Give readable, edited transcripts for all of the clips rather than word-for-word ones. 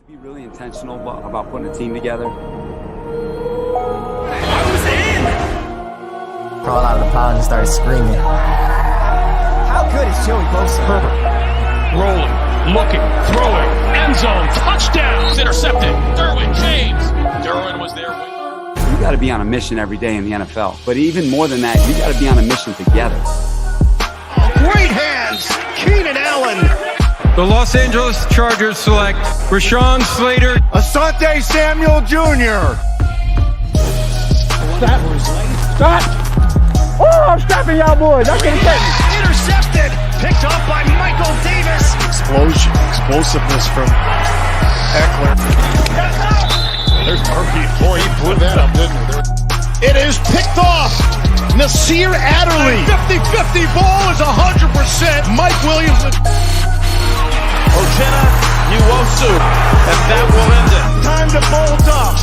To be really intentional about putting a team together. Who's in? Crawled out of the pound and started screaming. How good is Joey Bosa? Herbert, rolling, looking, throwing, end zone, touchdown, intercepted. Derwin James. Derwin was there. You got to be on a mission every day in the NFL. But even more than that, you got to be on a mission together. Great hands, Keenan Allen. The Los Angeles Chargers select Rashawn Slater. Asante Samuel Jr. That was late. Stop! Oh, I'm stopping y'all boys. I can't catch it. Intercepted. Picked off by Michael Davis. Explosion, explosiveness from Eckler. There's Murphy. Boy, he blew that up, didn't he? It is picked off. Nasir Adderley. 50-50 ball is 100%. Mike Williams. Ojeda, Nuances, and that will end it. Time to bolt up.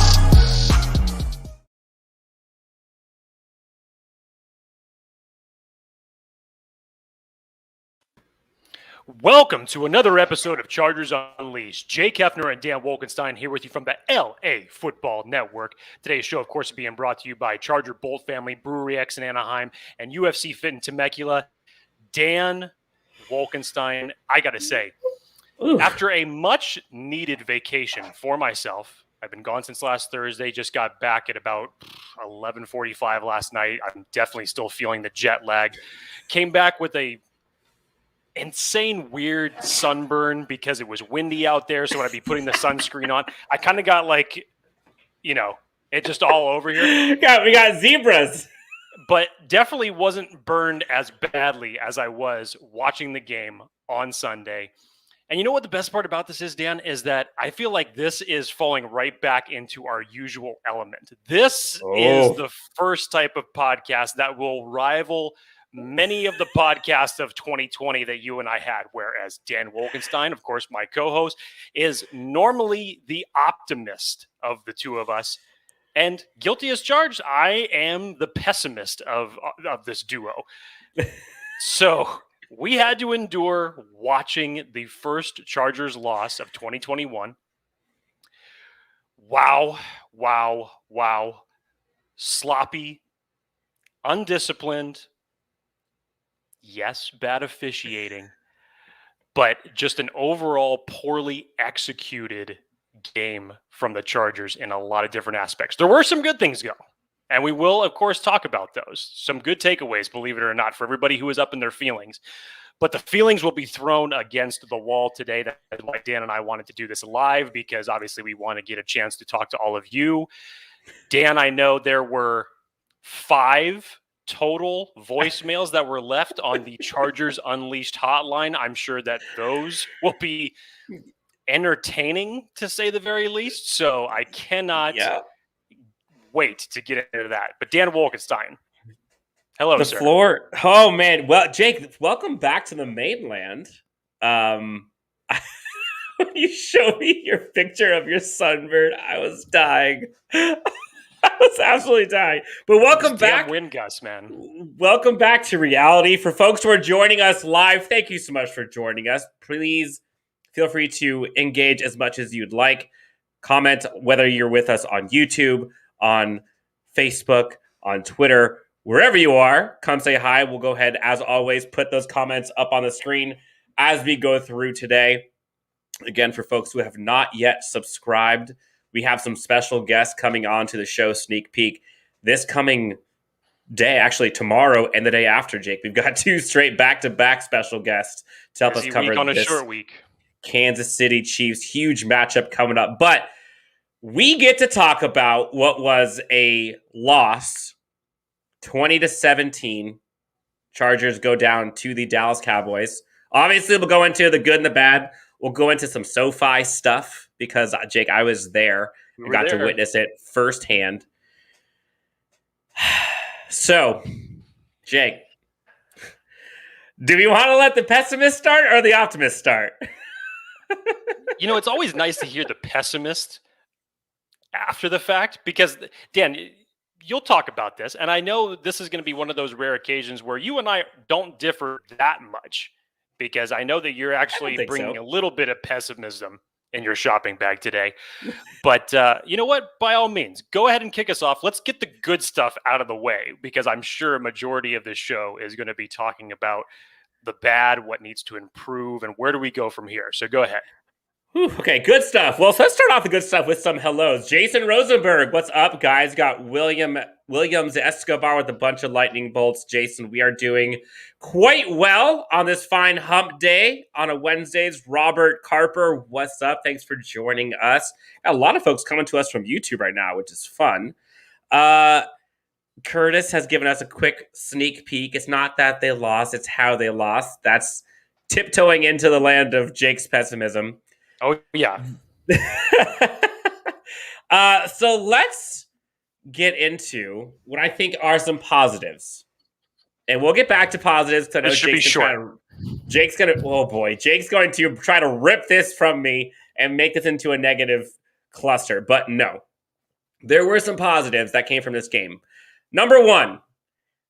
Welcome to another episode of Chargers Unleashed. Jake Hefner and Dan Wolkenstein here with you from the LAFB Network. Today's show, of course, is being brought to you by Charger Bolt Family, Brewery X in Anaheim, and UFC Fit in Temecula. Dan Wolkenstein, I got to say, after a much-needed vacation for myself, I've been gone since last Thursday, just got back at about 11:45 last night. I'm definitely still feeling the jet lag. Came back with a insane weird sunburn because it was windy out there, so I'd be putting the sunscreen on. I kind of got like, it just all over here. We got zebras. But definitely wasn't burned as badly as I was watching the game on Sunday. And you know what the best part about this is, Dan, is that I feel like this is falling right back into our usual element. This is the first type of podcast that will rival many of the podcasts of 2020 that you and I had, whereas Dan Wolkenstein, of course, my co-host, is normally the optimist of the two of us. And guilty as charged, I am the pessimist of this duo. So we had to endure watching the first Chargers loss of 2021. Wow. Sloppy, undisciplined. Yes, bad officiating, but just an overall poorly executed game from the Chargers in a lot of different aspects. There were some good things go, and we will, of course, talk about those. Some good takeaways, believe it or not, for everybody who is up in their feelings. But the feelings will be thrown against the wall today. That's why Dan and I wanted to do this live, because obviously we want to get a chance to talk to all of you. Dan, I know there were 5 total voicemails that were left on the Chargers Unleashed hotline. I'm sure that those will be entertaining, to say the very least. So I cannot wait to get into that. But Dan Wolkenstein, hello, sir. Floor. Oh, man. Well, Jake, welcome back to the mainland. When you showed me your picture of your sunburn, I was dying. I was absolutely dying. But welcome back. Damn wind gusts, man. Welcome back to reality. For folks who are joining us live, thank you so much for joining us. Please feel free to engage as much as you'd like. Comment whether you're with us on YouTube, on Facebook, on Twitter, wherever you are. Come say hi. We'll go ahead, as always, put those comments up on the screen as we go through today. Again, for folks who have not yet subscribed, we have some special guests coming on to the show sneak peek this coming day, actually tomorrow and the day after, Jake. We've got 2 straight back-to-back special guests to help us cover on a this short week. Kansas City Chiefs huge matchup coming up. But we get to talk about what was a loss, 20-17. Chargers go down to the Dallas Cowboys. Obviously, we'll go into the good and the bad. We'll go into some SoFi stuff because, Jake, I was there and got to witness it firsthand. So, Jake, do we want to let the pessimist start or the optimist start? It's always nice to hear the pessimist after the fact because, Dan, you'll talk about this, and I know this is going to be one of those rare occasions where you and I don't differ that much. Because I know that you're actually bringing a little bit of pessimism in your shopping bag today. But you know what? By all means, go ahead and kick us off. Let's get the good stuff out of the way, because I'm sure a majority of this show is going to be talking about the bad, what needs to improve, and where do we go from here. So go ahead. Whew, okay, good stuff. Well, so let's start off the good stuff with some hellos. Jason Rosenberg, what's up, guys? Got Williams Escobar with a bunch of lightning bolts. Jason, we are doing quite well on this fine hump day on a Wednesdays. Robert Carper, what's up? Thanks for joining us. Got a lot of folks coming to us from YouTube right now, which is fun. Curtis has given us a quick sneak peek. It's not that they lost, it's how they lost. That's tiptoeing into the land of Jake's pessimism. Oh, yeah. So let's get into what I think are some positives. And we'll get back to positives because I know Jake's going to try to rip this from me and make this into a negative cluster. But no, there were some positives that came from this game. Number one,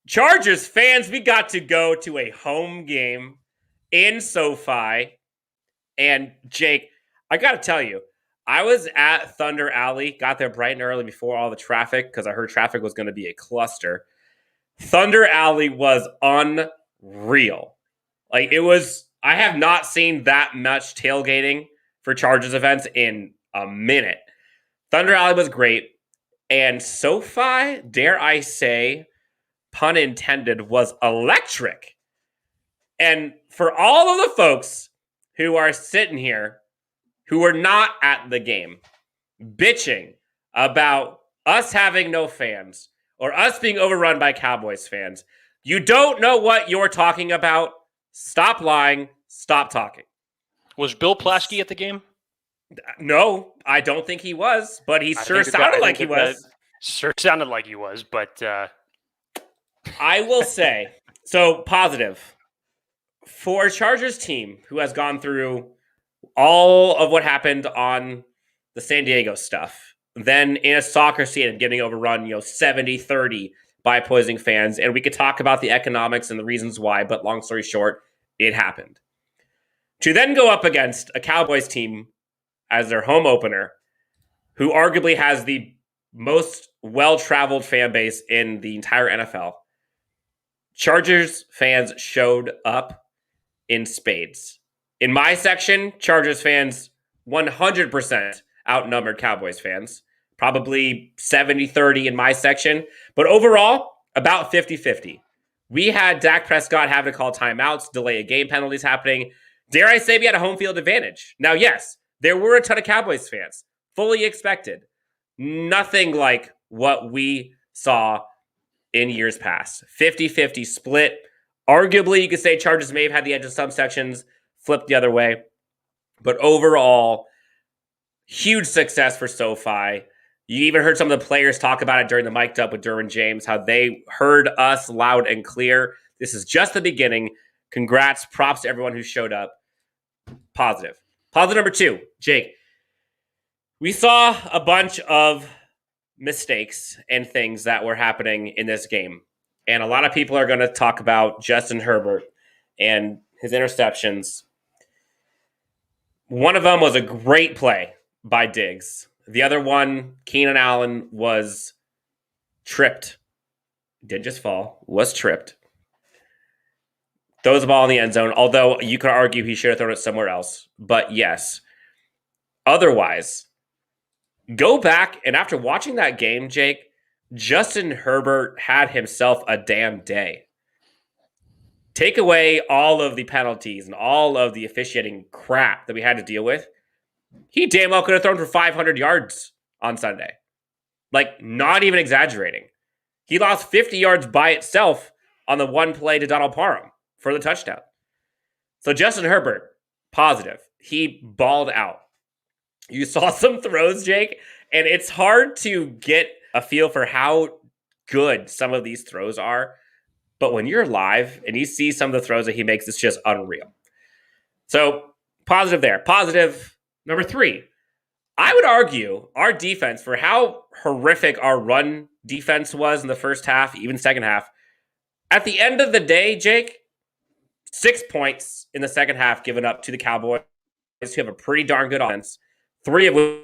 Chargers fans, we got to go to a home game in SoFi. And Jake, I got to tell you, I was at Thunder Alley, got there bright and early before all the traffic because I heard traffic was going to be a cluster. Thunder Alley was unreal. Like, it was, I have not seen that much tailgating for Chargers events in a minute. Thunder Alley was great. And SoFi, dare I say, pun intended, was electric. And for all of the folks who are sitting here who were not at the game, bitching about us having no fans or us being overrun by Cowboys fans, you don't know what you're talking about. Stop lying. Stop talking. Was Bill Plaschke at the game? No, I don't think he was, but he sure sounded like he was. Sure sounded like he was, but I will say, so positive. For a Chargers team who has gone through all of what happened on the San Diego stuff, then in a soccer stadium getting overrun, 70-30 by opposing fans, and we could talk about the economics and the reasons why, but long story short, it happened. To then go up against a Cowboys team as their home opener, who arguably has the most well-traveled fan base in the entire NFL, Chargers fans showed up in spades. In my section, Chargers fans 100% outnumbered Cowboys fans. Probably 70-30 in my section. But overall, about 50-50. We had Dak Prescott having to call timeouts, delay a game penalties happening. Dare I say we had a home field advantage. Now, yes, there were a ton of Cowboys fans. Fully expected. Nothing like what we saw in years past. 50-50 split. Arguably, you could say Chargers may have had the edge in some sections, flipped the other way. But overall, huge success for SoFi. You even heard some of the players talk about it during the mic'd up with Derwin James, how they heard us loud and clear. This is just the beginning. Congrats. Props to everyone who showed up. Positive. Positive number two, Jake. We saw a bunch of mistakes and things that were happening in this game. And a lot of people are going to talk about Justin Herbert and his interceptions. One of them was a great play by Diggs. The other one, Keenan Allen, was tripped. Didn't just fall, was tripped. Throws the ball in the end zone, although you could argue he should have thrown it somewhere else. But yes. Otherwise, go back, and after watching that game, Jake, Justin Herbert had himself a damn day. Take away all of the penalties and all of the officiating crap that we had to deal with. He damn well could have thrown for 500 yards on Sunday. Like, not even exaggerating. He lost 50 yards by itself on the one play to Donald Parham for the touchdown. So Justin Herbert, positive. He balled out. You saw some throws, Jake, and it's hard to get a feel for how good some of these throws are. But when you're live and you see some of the throws that he makes, it's just unreal. So positive there. Positive number three. I would argue our defense, for how horrific our run defense was in the first half, even second half, at the end of the day, Jake, 6 points in the second half given up to the Cowboys, who have a pretty darn good offense. 3 of which.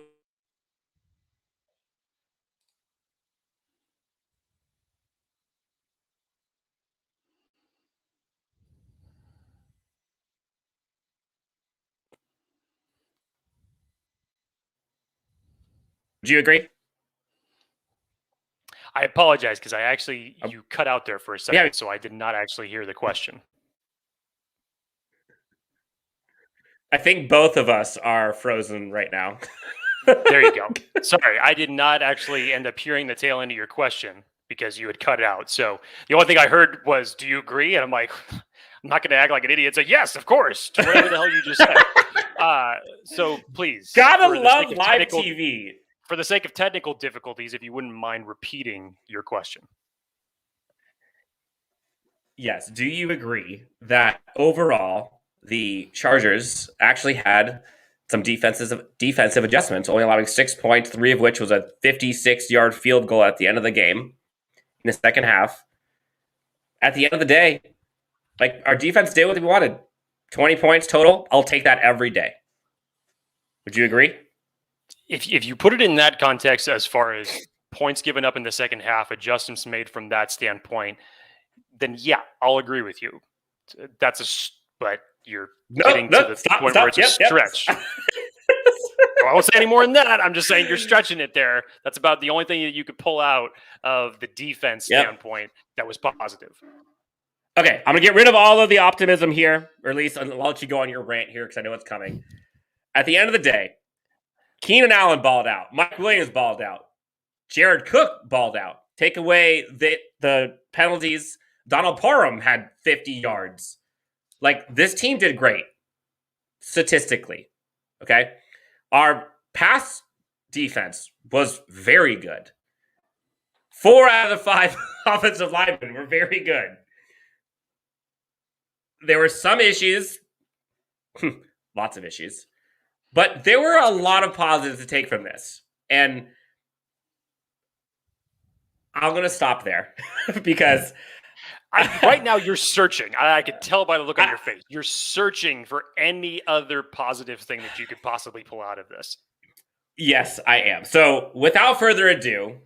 Do you agree? I apologize because you cut out there for a second, Yeah. so I did not actually hear the question. I think both of us are frozen right now. There you go. Sorry, I did not actually end up hearing the tail end of your question because you had cut out. So the only thing I heard was, "Do you agree?" And I'm like, I'm not going to act like an idiot. Say, "Yes, of course," to whatever the hell you just said. So please, Gotta for the love sake of live TV. For the sake of technical difficulties, if you wouldn't mind repeating your question. Yes. Do you agree that overall the Chargers actually had some defensive adjustments, only allowing 6 points, 3 of which was a 56-yard field goal at the end of the game in the second half? At the end of the day, like, our defense did what we wanted. 20 points total. I'll take that every day. Would you agree? If you put it in that context, as far as points given up in the second half, adjustments made from that standpoint, then yeah, I'll agree with you. But you're getting to the point where it's a stretch. I won't say any more than that. I'm just saying you're stretching it there. That's about the only thing that you could pull out of the defense standpoint that was positive. Okay, I'm going to get rid of all of the optimism here, or at least I'll let you go on your rant here because I know it's coming. At the end of the day, Keenan Allen balled out. Mike Williams balled out. Jared Cook balled out. Take away the penalties. Donald Parham had 50 yards. Like, this team did great statistically. Okay? Our pass defense was very good. 4 out of the 5 offensive linemen were very good. There were some issues, lots of issues, but there were a lot of positives to take from this. And I'm going to stop there because right now you're searching. I can tell by the look on your face. You're searching for any other positive thing that you could possibly pull out of this. Yes, I am. So without further ado,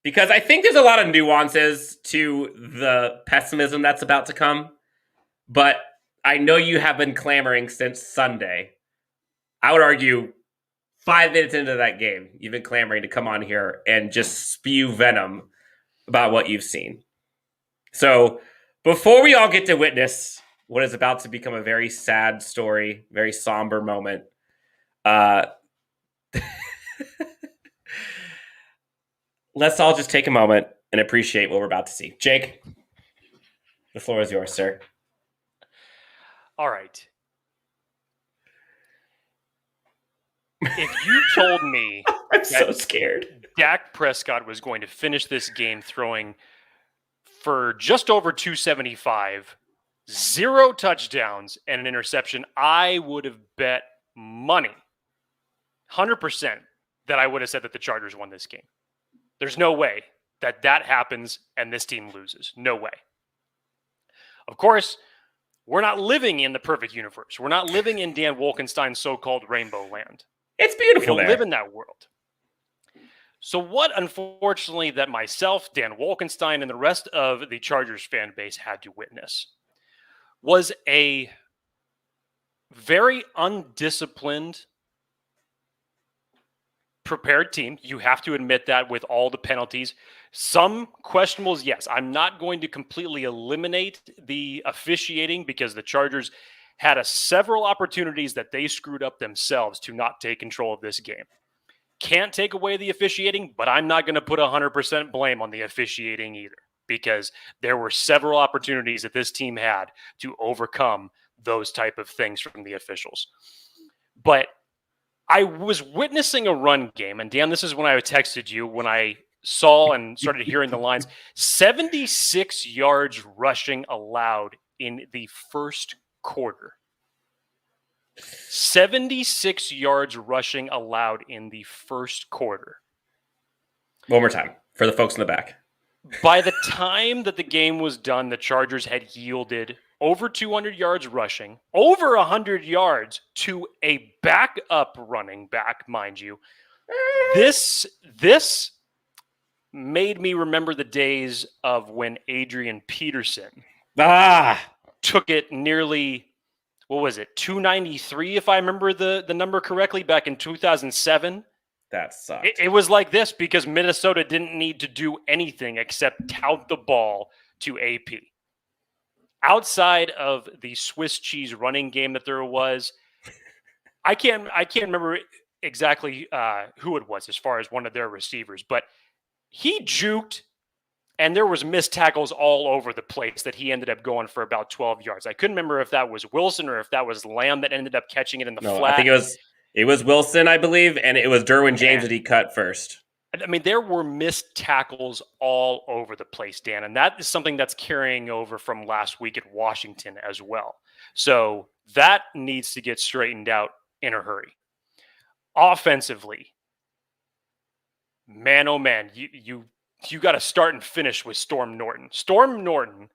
because I think there's a lot of nuances to the pessimism that's about to come, but I know you have been clamoring since Sunday. I would argue 5 minutes into that game, you've been clamoring to come on here and just spew venom about what you've seen. So before we all get to witness what is about to become a very sad story, very somber moment, let's all just take a moment and appreciate what we're about to see. Jake, the floor is yours, sir. All right. If you told me I'm so scared. Dak Prescott was going to finish this game throwing for just over 275, 0 touchdowns, and an interception, I would have bet money, 100%, that I would have said that the Chargers won this game. There's no way that happens and this team loses. No way. Of course, we're not living in the perfect universe. We're not living in Dan Wolkenstein's so-called rainbow land. It's beautiful We there. live in that world. So what, unfortunately, that myself, Dan Wolkenstein, and the rest of the Chargers fan base had to witness was a very undisciplined, prepared team. You have to admit that with all the penalties. Some questionables, yes. I'm not going to completely eliminate the officiating because the Chargers had several opportunities that they screwed up themselves to not take control of this game. Can't take away the officiating, but I'm not going to put 100% blame on the officiating either because there were several opportunities that this team had to overcome those type of things from the officials. But I was witnessing a run game, and Dan, this is when I texted you when I saw and started hearing the lines. 76 yards rushing allowed in the first quarter. 76 yards rushing allowed in the first quarter. One more time for the folks in the back. By the time that the game was done, the Chargers had yielded over 200 yards rushing, over 100 yards to a backup running back, mind you. This made me remember the days of when Adrian Peterson took it nearly, 293, if I remember the number correctly, back in 2007. That sucked. It was like this because Minnesota didn't need to do anything except tout the ball to AP. Outside of the Swiss cheese running game that there was, I can't remember exactly who it was as far as one of their receivers, but he juked, and there was missed tackles all over the place that he ended up going for about 12 yards. I couldn't remember if that was Wilson or if that was Lamb that ended up catching it in the flat. I think it was Wilson, I believe, and it was Derwin James that he cut first. I mean, there were missed tackles all over the place, Dan, and that is something that's carrying over from last week at Washington as well. So that needs to get straightened out in a hurry. Offensively, man, oh man, you got to start and finish with Storm Norton. Storm Norton,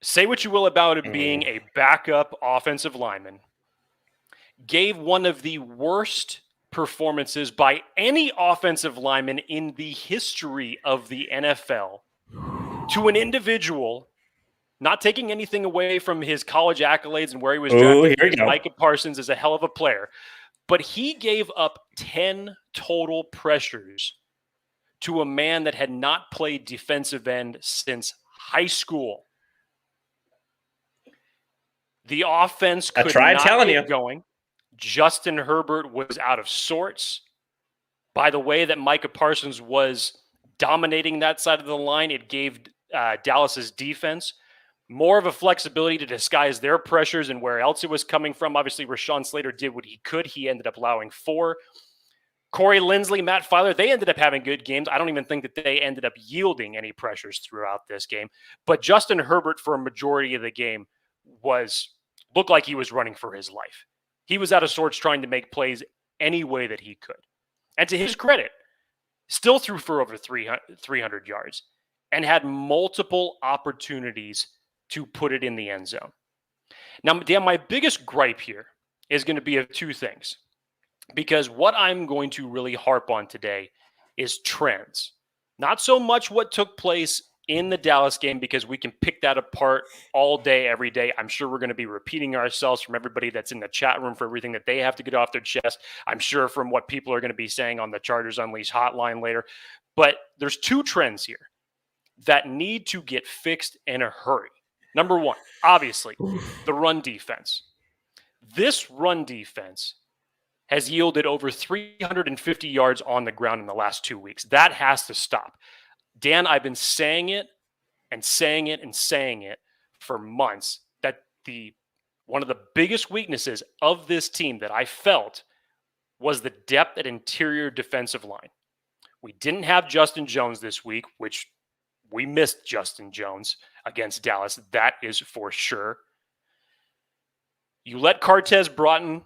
say what you will about it being a backup offensive lineman, gave one of the worst performances by any offensive lineman in the history of the NFL to an individual, not taking anything away from his college accolades and where he was drafted. Micah Parsons is a hell of a player, but he gave up 10 total pressures to a man that had not played defensive end since high school. The offense could not get going. Justin Herbert was out of sorts. By the way that Micah Parsons was dominating that side of the line, it gave Dallas's defense more of a flexibility to disguise their pressures and where else it was coming from. Obviously, Rashawn Slater did what he could. He ended up allowing 4. Corey Linsley, Matt Filer, they ended up having good games. I don't even think that they ended up yielding any pressures throughout this game. But Justin Herbert, for a majority of the game, looked like he was running for his life. He was out of sorts trying to make plays any way that he could. And to his credit, still threw for over 300 yards and had multiple opportunities to put it in the end zone. Now, Dan, my biggest gripe here is going to be of 2 things. Because what I'm going to really harp on today is trends. Not so much what took place in the Dallas game, because we can pick that apart all day, every day. I'm sure we're going to be repeating ourselves from everybody that's in the chat room for everything that they have to get off their chest. I'm sure from what people are going to be saying on the Chargers Unleashed hotline later. But there's 2 trends here that need to get fixed in a hurry. Number 1, obviously, the run defense. This run defense has yielded over 350 yards on the ground in the last 2 weeks. That has to stop. Dan, I've been saying it and saying it and saying it for months that one of the biggest weaknesses of this team that I felt was the depth at interior defensive line. We didn't have Justin Jones this week, which we missed Justin Jones against Dallas. That is for sure. You let Cortez Broughton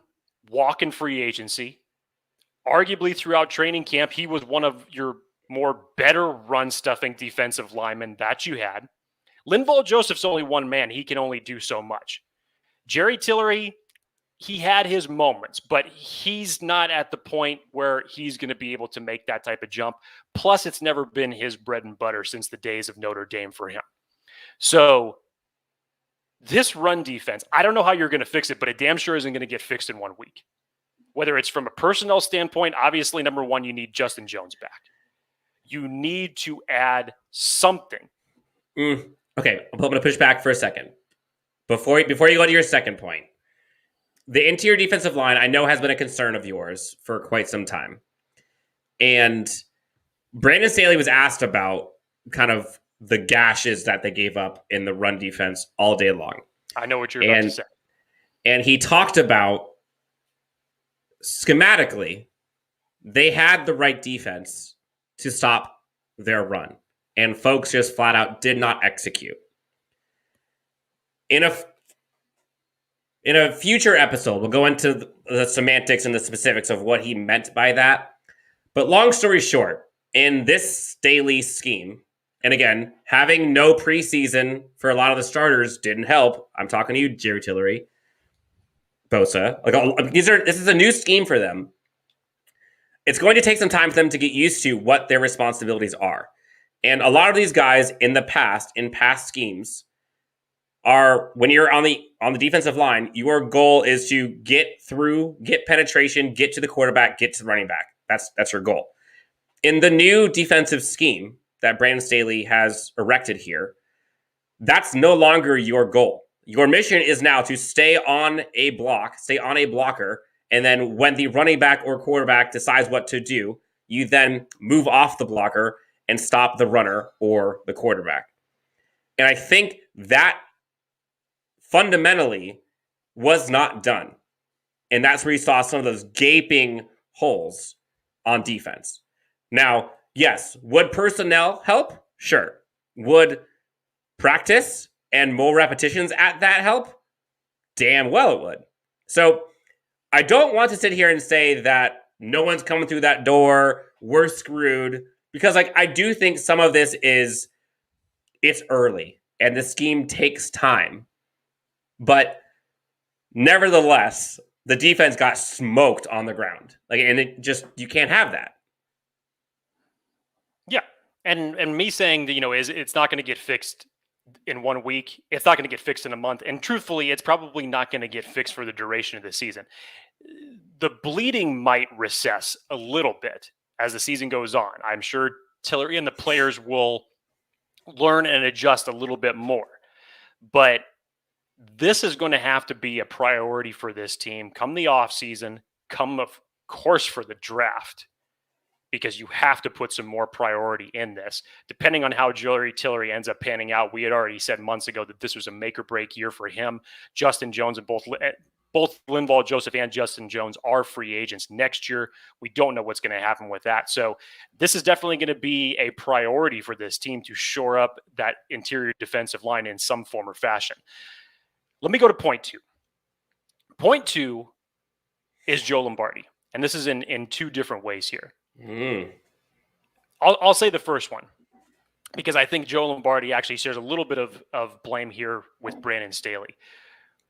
walk in free agency. Arguably throughout training camp, he was one of your more better run-stuffing defensive linemen that you had. Linval Joseph's only one man. He can only do so much. Jerry Tillery, he had his moments, but he's not at the point where he's going to be able to make that type of jump. Plus, it's never been his bread and butter since the days of Notre Dame for him. So this run defense, I don't know how you're going to fix it, but it damn sure isn't going to get fixed in 1 week. Whether it's from a personnel standpoint, obviously, number 1, you need Justin Jones back. You need to add something. Okay, I'm going to push back for a second. Before you go to your second point, the interior defensive line, I know, has been a concern of yours for quite some time. And Brandon Staley was asked about kind of the gashes that they gave up in the run defense all day long. I know what you're about to say. And he talked about schematically, they had the right defense to stop their run. And folks just flat out did not execute. In a future episode, we'll go into the semantics and the specifics of what he meant by that. But long story short, in this Staley scheme, And again, having no preseason for a lot of the starters didn't help. I'm talking to you, Jerry Tillery, Bosa. This is a new scheme for them. It's going to take some time for them to get used to what their responsibilities are. And a lot of these guys in past schemes are, when you're on the defensive line, your goal is to get penetration, get to the quarterback, get to the running back. That's your goal. In the new defensive scheme that Brandon Staley has erected here, that's no longer your goal. Your mission is now to stay on a blocker, and then when the running back or quarterback decides what to do, you then move off the blocker and stop the runner or the quarterback. And I think that fundamentally was not done. And that's where you saw some of those gaping holes on defense. Now, yes, would personnel help? Sure. Would practice and more repetitions at that help? Damn well it would. So I don't want to sit here and say that no one's coming through that door, we're screwed, because I do think some of this it's early and the scheme takes time. But nevertheless, the defense got smoked on the ground. You can't have that. Yeah. And me saying that, it's not going to get fixed in 1 week. It's not going to get fixed in a month. And truthfully, it's probably not going to get fixed for the duration of the season. The bleeding might recess a little bit as the season goes on. I'm sure Tillery and the players will learn and adjust a little bit more. But this is going to have to be a priority for this team come the offseason, come, of course, for the draft, because you have to put some more priority in this. Depending on how Jerry Tillery ends up panning out, we had already said months ago that this was a make-or-break year for him. Justin Jones and both Linval Joseph and Justin Jones are free agents next year. We don't know what's going to happen with that. So this is definitely going to be a priority for this team to shore up that interior defensive line in some form or fashion. Let me go to point two. Point two is Joe Lombardi. And this is in two different ways here. I'll say the first one, because I think Joe Lombardi actually shares a little bit of blame here with Brandon Staley.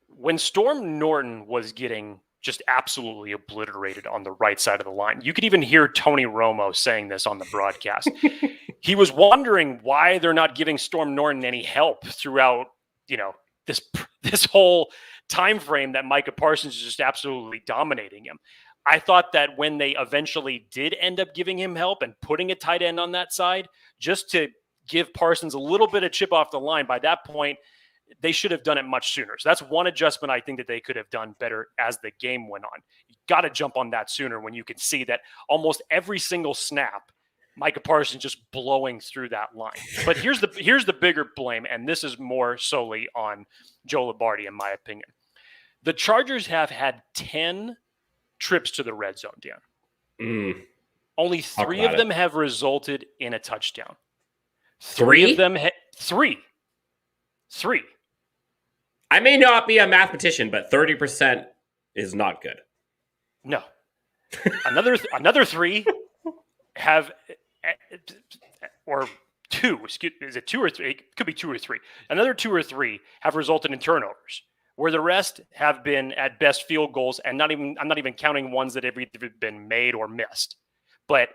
When Storm Norton was getting just absolutely obliterated on the right side of the line, you could even hear Tony Romo saying this on the broadcast. He was wondering why they're not giving Storm Norton any help throughout, this whole time frame that Micah Parsons is just absolutely dominating him. I thought that when they eventually did end up giving him help and putting a tight end on that side, just to give Parsons a little bit of chip off the line, by that point, they should have done it much sooner. So that's one adjustment I think that they could have done better as the game went on. You got to jump on that sooner when you can see that almost every single snap, Micah Parsons just blowing through that line. But here's the bigger blame, and this is more solely on Joe Lombardi, in my opinion. The Chargers have had 10 trips to the red zone, Dan. Only 3 of them have resulted in a touchdown. 3 of them, 3. I may not be a mathematician, but 30% is not good. No. Another 3 have, or 2, is it 2 or 3? It could be 2 or 3. Another 2 or 3 have resulted in turnovers, where the rest have been at best field goals, and I'm not even counting ones that have either been made or missed. But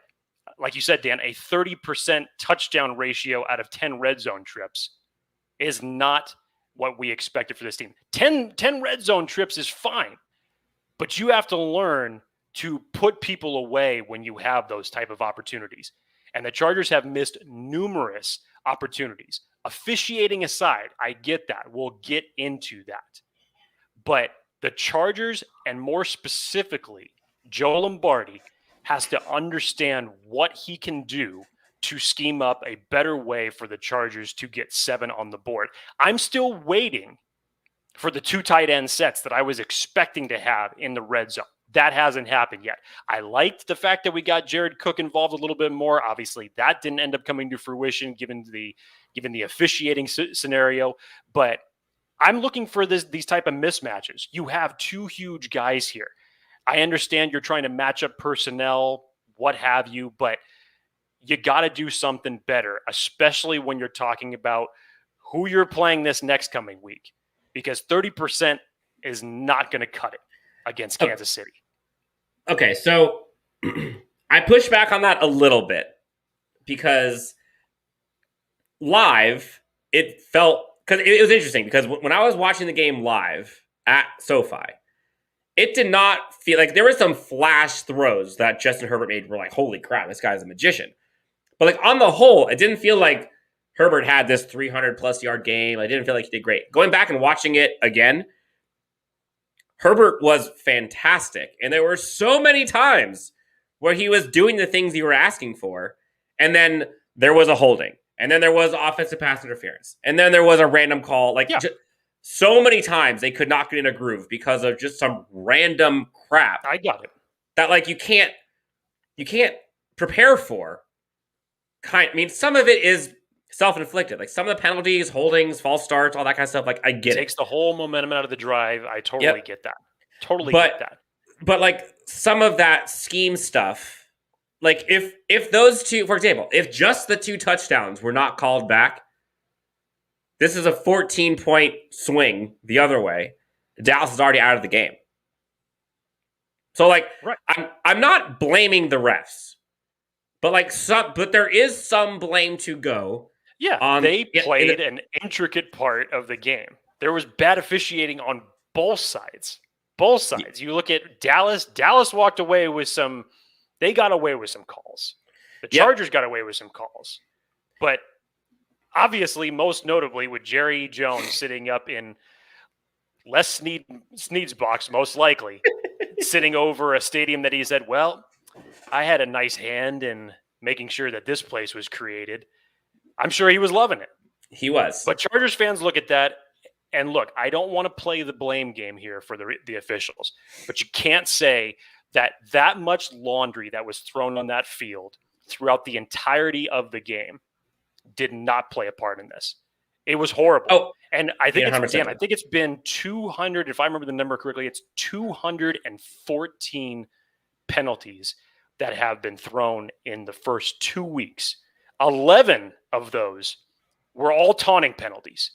like you said, Dan, a 30% touchdown ratio out of 10 red zone trips is not what we expected for this team. 10 red zone trips is fine, but you have to learn to put people away when you have those type of opportunities. And the Chargers have missed numerous opportunities. Officiating aside, I get that. We'll get into that. But the Chargers, and more specifically, Joe Lombardi, has to understand what he can do to scheme up a better way for the Chargers to get 7 on the board. I'm still waiting for the 2 tight end sets that I was expecting to have in the red zone. That hasn't happened yet. I liked the fact that we got Jared Cook involved a little bit more. Obviously, that didn't end up coming to fruition given the officiating scenario. But I'm looking for these type of mismatches. You have 2 huge guys here. I understand you're trying to match up personnel, what have you, but you got to do something better, especially when you're talking about who you're playing this next coming week, because 30% is not going to cut it against Kansas City. Okay, so I push back on that a little bit because live, it felt, because it was interesting because when I was watching the game live at SoFi, it did not feel like there were some flash throws that Justin Herbert made were like, holy crap, this guy's a magician. But like on the whole, it didn't feel like Herbert had this 300 plus yard game. I didn't feel like he did great. Going back and watching it again, Herbert was fantastic. And there were so many times where he was doing the things you were asking for. And then there was a holding. And then there was offensive pass interference. And then there was a random call. Like so many times they could not get in a groove because of just some random crap. I got it. That like you can't prepare for. I mean, some of it is self-inflicted. Like some of the penalties, holdings, false starts, all that kind of stuff. Like I get it. Takes the whole momentum out of the drive. I totally get that. Get that. But like some of that scheme stuff, like if those two, for example, if just the 2 touchdowns were not called back, this is a 14-point swing the other way. Dallas is already out of the game. So like I'm not blaming the refs. But there is some blame to go. Yeah, they played an intricate part of the game. There was bad officiating on both sides. Both sides. You look at Dallas. Dallas walked away with some. They got away with some calls. The Chargers got away with some calls. But obviously, most notably, with Jerry Jones sitting up in Les Snead's box, most likely, sitting over a stadium that he said, well, I had a nice hand in making sure that this place was created. I'm sure he was loving it. He was. But Chargers fans look at that and look, I don't want to play the blame game here for the officials, but you can't say that much laundry that was thrown on that field throughout the entirety of the game did not play a part in this. It was horrible. Oh, and I think it's been 200, if I remember the number correctly, it's 214 penalties that have been thrown in the first 2 weeks. 11 of those were all taunting penalties.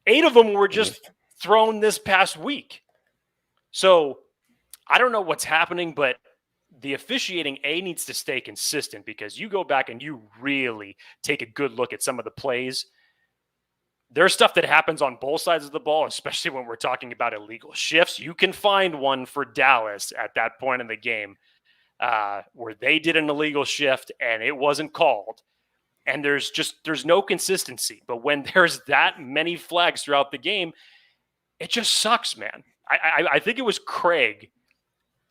8 of them were just thrown this past week. So I don't know what's happening, but the officiating needs to stay consistent, because you go back and you really take a good look at some of the plays. There's stuff that happens on both sides of the ball, especially when we're talking about illegal shifts. You can find one for Dallas at that point in the game where they did an illegal shift and it wasn't called. And there's no consistency. But when there's that many flags throughout the game, it just sucks, man. I think it was Craig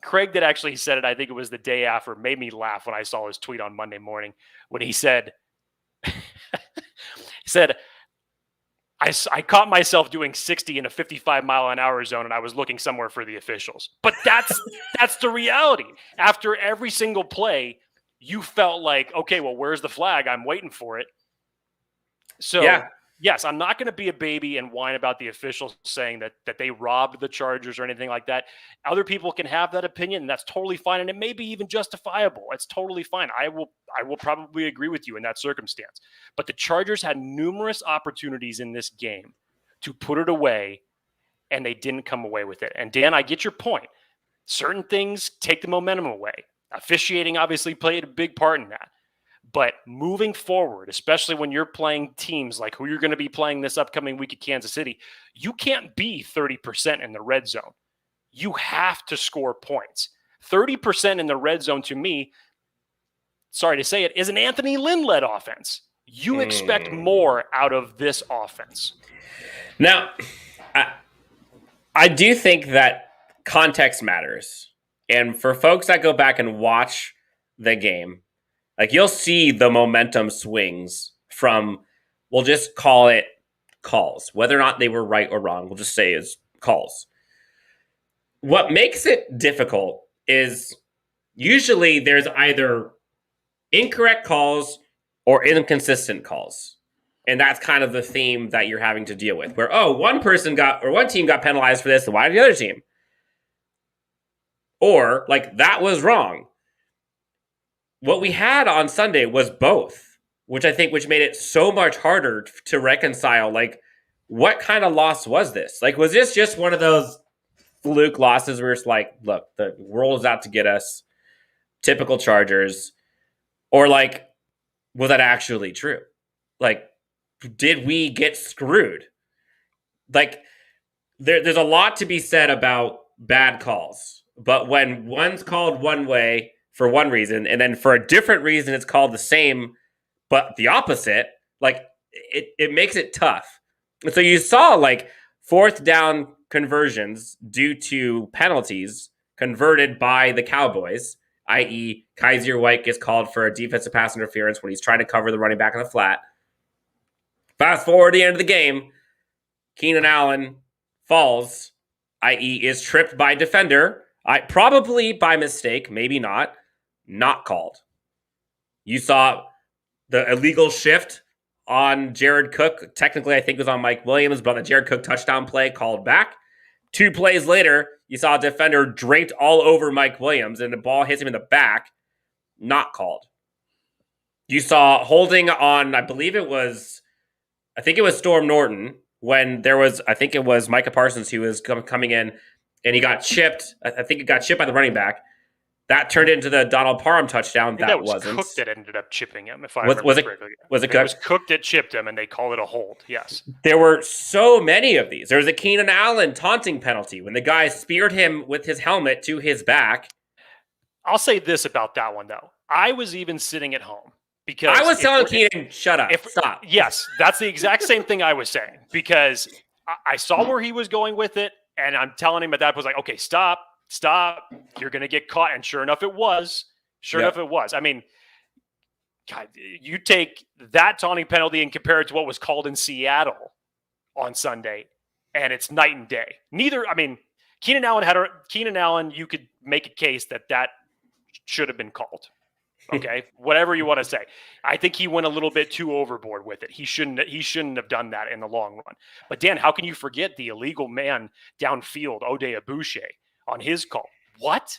that actually said it. I think it was the day after. Made me laugh when I saw his tweet on Monday morning when he said, I caught myself doing 60 in a 55-mile-an-hour zone, and I was looking somewhere for the officials. But that's the reality. After every single play, you felt like, okay, well, where's the flag? I'm waiting for it. So, yes, I'm not going to be a baby and whine about the officials saying that they robbed the Chargers or anything like that. Other people can have that opinion, and that's totally fine, and it may be even justifiable. It's totally fine. I will probably agree with you in that circumstance. But the Chargers had numerous opportunities in this game to put it away, and they didn't come away with it. And Dan, I get your point. Certain things take the momentum away. Officiating obviously played a big part in that. But moving forward, especially when you're playing teams like who you're going to be playing this upcoming week at Kansas City, you can't be 30% in the red zone. You have to score points. 30% in the red zone, to me, sorry to say it, is an Anthony Lynn-led offense. You expect more out of this offense. Now, I do think that context matters. And for folks that go back and watch the game, like you'll see the momentum swings from, we'll just call it calls. Whether or not they were right or wrong, we'll just say is calls. What makes it difficult is usually there's either incorrect calls or inconsistent calls. And that's kind of the theme that you're having to deal with. Where, one team got penalized for this, and why did the other team? Or, like, that was wrong. what we had on Sunday was both, which made it so much harder to reconcile. Like, what kind of loss was this? Like, was this just one of those fluke losses where it's like, look, the world is out to get us, typical Chargers, or like, was that actually true? Like, did we get screwed? Like, there's a lot to be said about bad calls, but when one's called one way for one reason, and then for a different reason it's called the same but the opposite, like, it makes it tough. And so you saw like fourth down conversions due to penalties converted by the Cowboys, i.e. Kaiser White gets called for a defensive pass interference when he's trying to cover the running back in the flat. Fast forward to the end of the game, Keenan Allen falls, i.e. is tripped by defender, probably by mistake, maybe not called. You saw the illegal shift on Jared Cook. Technically, I think it was on Mike Williams, but the Jared Cook touchdown play called back. 2 plays later, you saw a defender draped all over Mike Williams, and the ball hits him in the back. Not called. You saw holding on, I think it was Storm Norton, when there was, I think it was Micah Parsons who was coming in, and he got chipped. I think it got chipped by the running back. That turned into the Donald Parham touchdown. That wasn't. Cook that ended up chipping him, if I remember correctly. Was it Cook? It was Cook that chipped him, and they call it a hold, yes. There were so many of these. There was a Keenan Allen taunting penalty when the guy speared him with his helmet to his back. I'll say this about that one, though. I was even sitting at home. Because I was telling Keenan, shut up, stop. Yes, that's the exact same thing I was saying. Because I saw where he was going with it, and I'm telling him at that point, like, okay, stop, you're going to get caught. And sure enough, it was. I mean, God, you take that taunting penalty and compare it to what was called in Seattle on Sunday, and it's night and day. Keenan Allen, you could make a case that should have been called. Okay, whatever you want to say. I think he went a little bit too overboard with it. He shouldn't have done that in the long run. But Dan, how can you forget the illegal man downfield, Ode Abouche, on his call? What?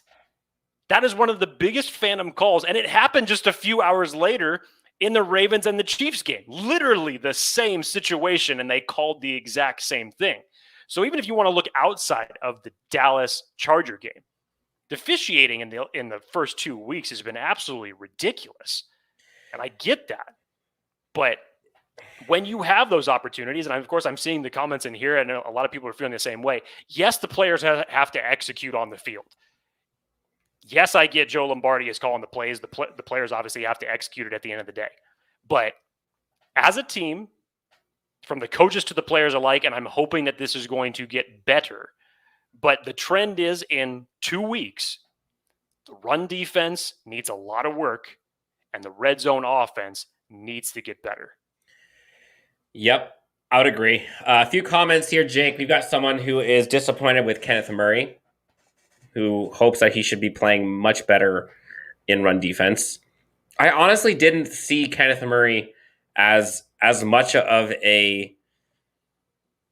That is one of the biggest phantom calls, and it happened just a few hours later in the Ravens and the Chiefs game. Literally the same situation, and they called the exact same thing. So even if you want to look outside of the Dallas Charger game, the officiating in the first 2 weeks has been absolutely ridiculous. And I get that. But when you have those opportunities, and of course I'm seeing the comments in here, and a lot of people are feeling the same way. Yes, the players have to execute on the field. Yes, I get Joe Lombardi is calling the plays. The players obviously have to execute it at the end of the day. But as a team, from the coaches to the players alike, and I'm hoping that this is going to get better, but the trend is in 2 weeks, the run defense needs a lot of work, and the red zone offense needs to get better. Yep, I would agree. A few comments here, Jake. We've got someone who is disappointed with Kenneth Murray, who hopes that he should be playing much better in run defense. I honestly didn't see Kenneth Murray as much of a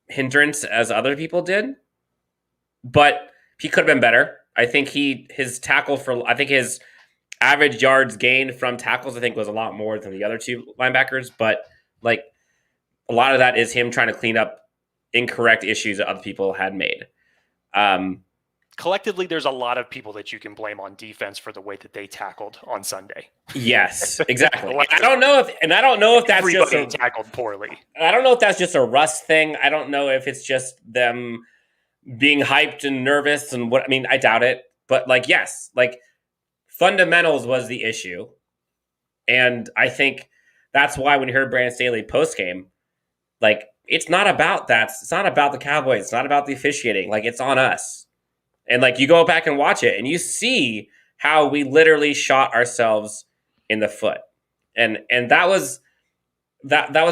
hindrance as other people did, but he could have been better. I think his average yards gained from tackles, I think, was a lot more than the other two linebackers, but like a lot of that is him trying to clean up incorrect issues that other people had made. Collectively, there's a lot of people that you can blame on defense for the way that they tackled on Sunday. Yes, exactly. I don't know if that's everybody just tackled poorly. I don't know if that's just a Russ thing. I don't know if it's just them being hyped and nervous and what. I mean, I doubt it. But yes, fundamentals was the issue, and I think that's why when you heard Brandon Staley post game, it's not about that. It's not about the Cowboys. It's not about the officiating. It's on us. And you go back and watch it and you see how we literally shot ourselves in the foot. And that was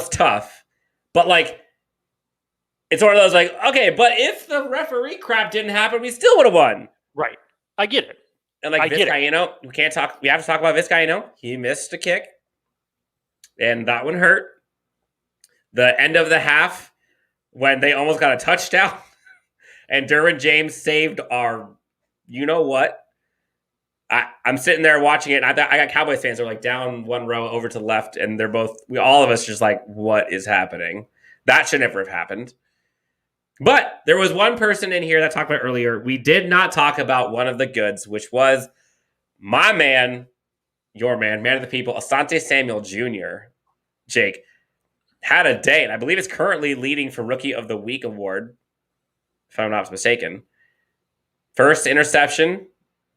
tough. But it's one of those okay, but if the referee crap didn't happen, we still would have won. Right. I get it. And Vizcaino, we have to talk about Vizcaino. He missed a kick. And that one hurt. The end of the half when they almost got a touchdown. And Derwin James saved our, you know what? I'm sitting there watching it, and I got Cowboys fans. They're like down one row over to the left, and they're all of us just like, what is happening? That should never have happened. But there was one person in here that talked about earlier. We did not talk about one of the goods, which was my man, your man of the people, Asante Samuel Jr., Jake, had a day, and I believe is currently leading for Rookie of the Week award, if I'm not mistaken. First interception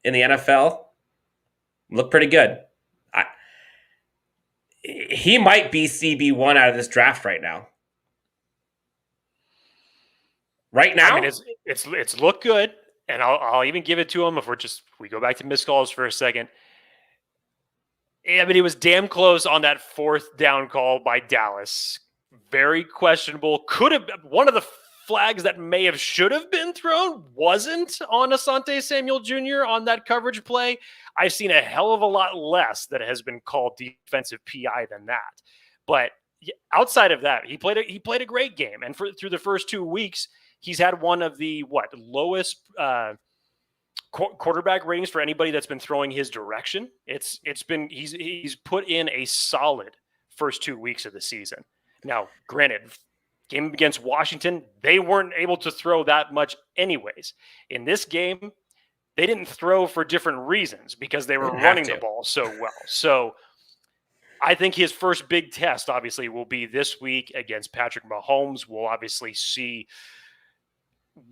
in the NFL. Looked pretty good. He might be CB1 out of this draft right now. Right now? I mean, it's looked good, and I'll even give it to him if we go back to missed calls for a second. I mean, it was damn close on that fourth down call by Dallas. Very questionable. Could have one of the flags that should have been thrown wasn't on Asante Samuel Jr. on that coverage play. I've seen a hell of a lot less that has been called defensive PI than that. But outside of that, he played a great game, and through the first 2 weeks, he's had one of the lowest quarterback ratings for anybody that's been throwing his direction. He's put in a solid first 2 weeks of the season. Now, granted, game against Washington, they weren't able to throw that much anyways. In this game, they didn't throw for different reasons because they were running the ball so well. So I think his first big test, obviously, will be this week against Patrick Mahomes. We'll obviously see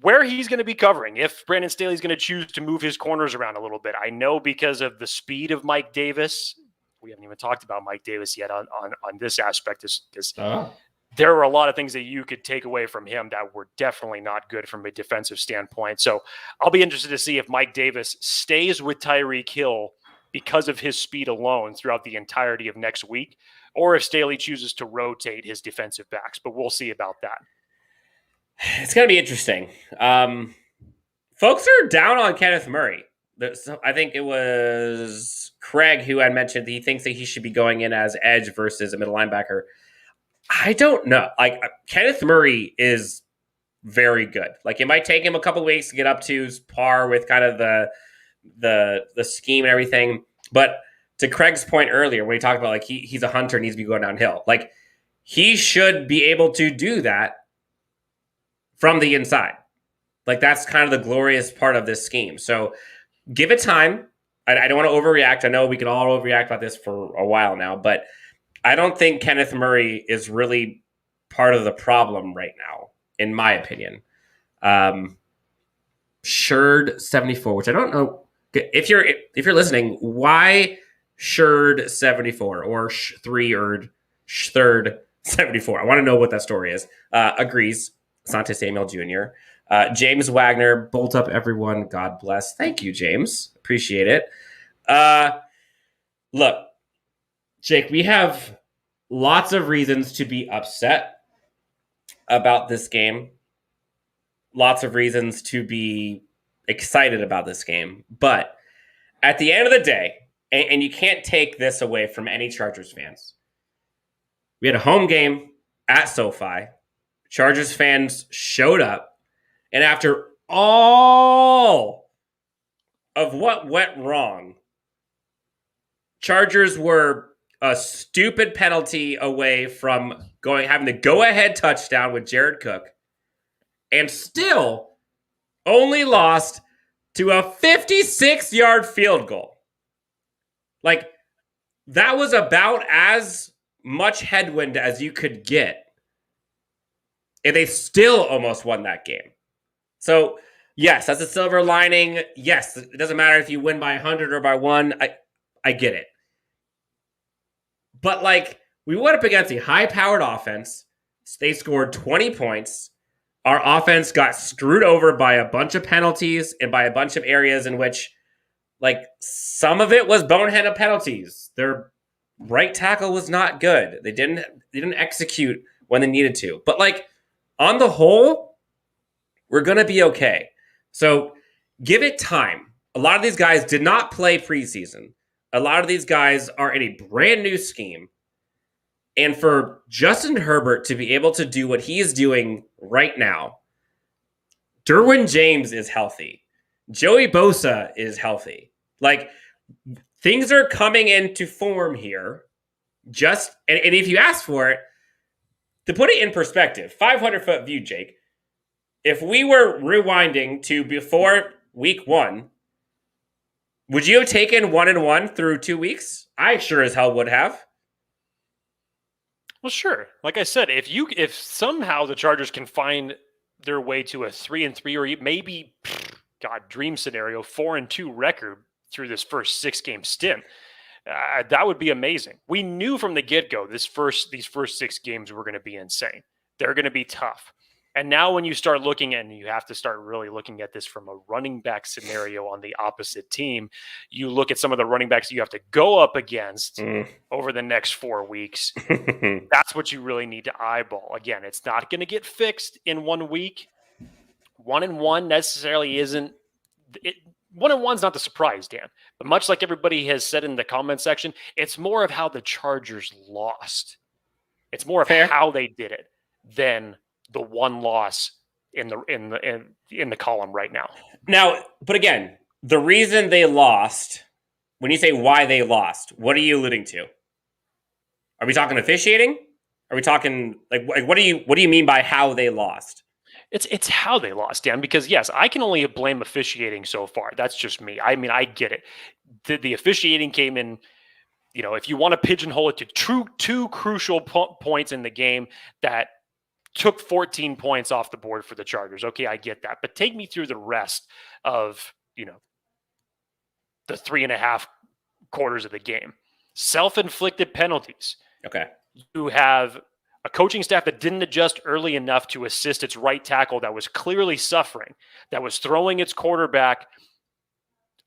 where he's going to be covering, if Brandon Staley's going to choose to move his corners around a little bit. I know because of the speed of Mike Davis. We haven't even talked about Mike Davis yet on this aspect, because there were a lot of things that you could take away from him that were definitely not good from a defensive standpoint. So I'll be interested to see if Mike Davis stays with Tyreek Hill because of his speed alone throughout the entirety of next week, or if Staley chooses to rotate his defensive backs. But we'll see about that. It's going to be interesting. Folks are down on Kenneth Murray. I think it was Craig who had mentioned that he thinks that he should be going in as edge versus a middle linebacker. I don't know. Like, Kenneth Murray is very good. Like, it might take him a couple weeks to get up to par with kind of the scheme and everything. But to Craig's point earlier, when he talked about like he's a hunter, needs to be going downhill. Like, he should be able to do that from the inside. Like, that's kind of the glorious part of this scheme. So give it time. I don't want to overreact. I know we can all overreact about this for a while now, but I don't think Kenneth Murray is really part of the problem right now, in my opinion. Sherd 74, which I don't know if you're listening, why Sherd 74 or third 74? I want to know what that story is. Agrees. Asante Samuel Jr. James Wagner, bolt up everyone. God bless. Thank you, James. Appreciate it. Look, Jake, we have lots of reasons to be upset about this game. Lots of reasons to be excited about this game. But at the end of the day, and you can't take this away from any Chargers fans, we had a home game at SoFi. Chargers fans showed up, and after all of what went wrong, Chargers were a stupid penalty away from having the go-ahead touchdown with Jared Cook, and still only lost to a 56-yard field goal. Like, that was about as much headwind as you could get. And they still almost won that game. So, yes, that's a silver lining. Yes, it doesn't matter if you win by 100 or by 1. I get it. But, like, we went up against a high-powered offense. They scored 20 points. Our offense got screwed over by a bunch of penalties and by a bunch of areas in which, like, some of it was boneheaded penalties. Their right tackle was not good. They didn't execute when they needed to. But, like, on the whole, we're going to be okay. So give it time. A lot of these guys did not play preseason. A lot of these guys are in a brand new scheme. And for Justin Herbert to be able to do what he is doing right now, Derwin James is healthy. Joey Bosa is healthy. Like, things are coming into form here. And if you ask for it, to put it in perspective, 500-foot view, Jake, if we were rewinding to before week 1, would you have taken 1-1 through 2 weeks? I sure as hell would have. Well, sure. Like I said, if somehow the Chargers can find their way to a 3-3 or maybe, dream scenario, 4-2 record through this first 6-game stint, that would be amazing. We knew from the get-go these first 6 games were going to be insane. They're going to be tough. And now when you start looking and you have to start really looking at this from a running back scenario on the opposite team, you look at some of the running backs you have to go up against over the next 4 weeks. That's what you really need to eyeball. Again, it's not going to get fixed in 1 week. 1-1 necessarily isn't. 1-1's not the surprise, Dan. But much like everybody has said in the comment section, it's more of how the Chargers lost. It's more of how they did it than the one loss in the column right now. Now, but again, the reason they lost, when you say why they lost, what are you alluding to? Are we talking officiating? Are we talking like what do you mean by how they lost? It's how they lost, Dan, because yes, I can only blame officiating so far. That's just me. I mean, I get it. The officiating came in, if you want to pigeonhole it to two crucial points in the game that took 14 points off the board for the Chargers. Okay, I get that. But take me through the rest of, the 3.5 quarters of the game. Self-inflicted penalties. Okay. You have a coaching staff that didn't adjust early enough to assist its right tackle that was clearly suffering, that was throwing its quarterback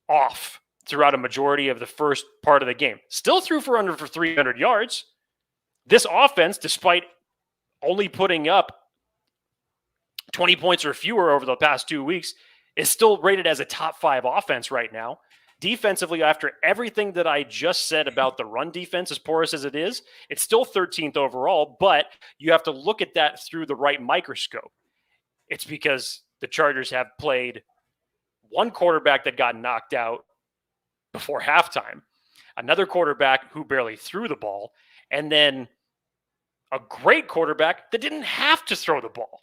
off throughout a majority of the first part of the game. Still threw for 300 yards. This offense, despite only putting up 20 points or fewer over the past 2 weeks, is still rated as a top 5 offense right now. Defensively, after everything that I just said about the run defense, as porous as it is, it's still 13th overall, but you have to look at that through the right microscope. It's because the Chargers have played one quarterback that got knocked out before halftime, another quarterback who barely threw the ball, and then a great quarterback that didn't have to throw the ball.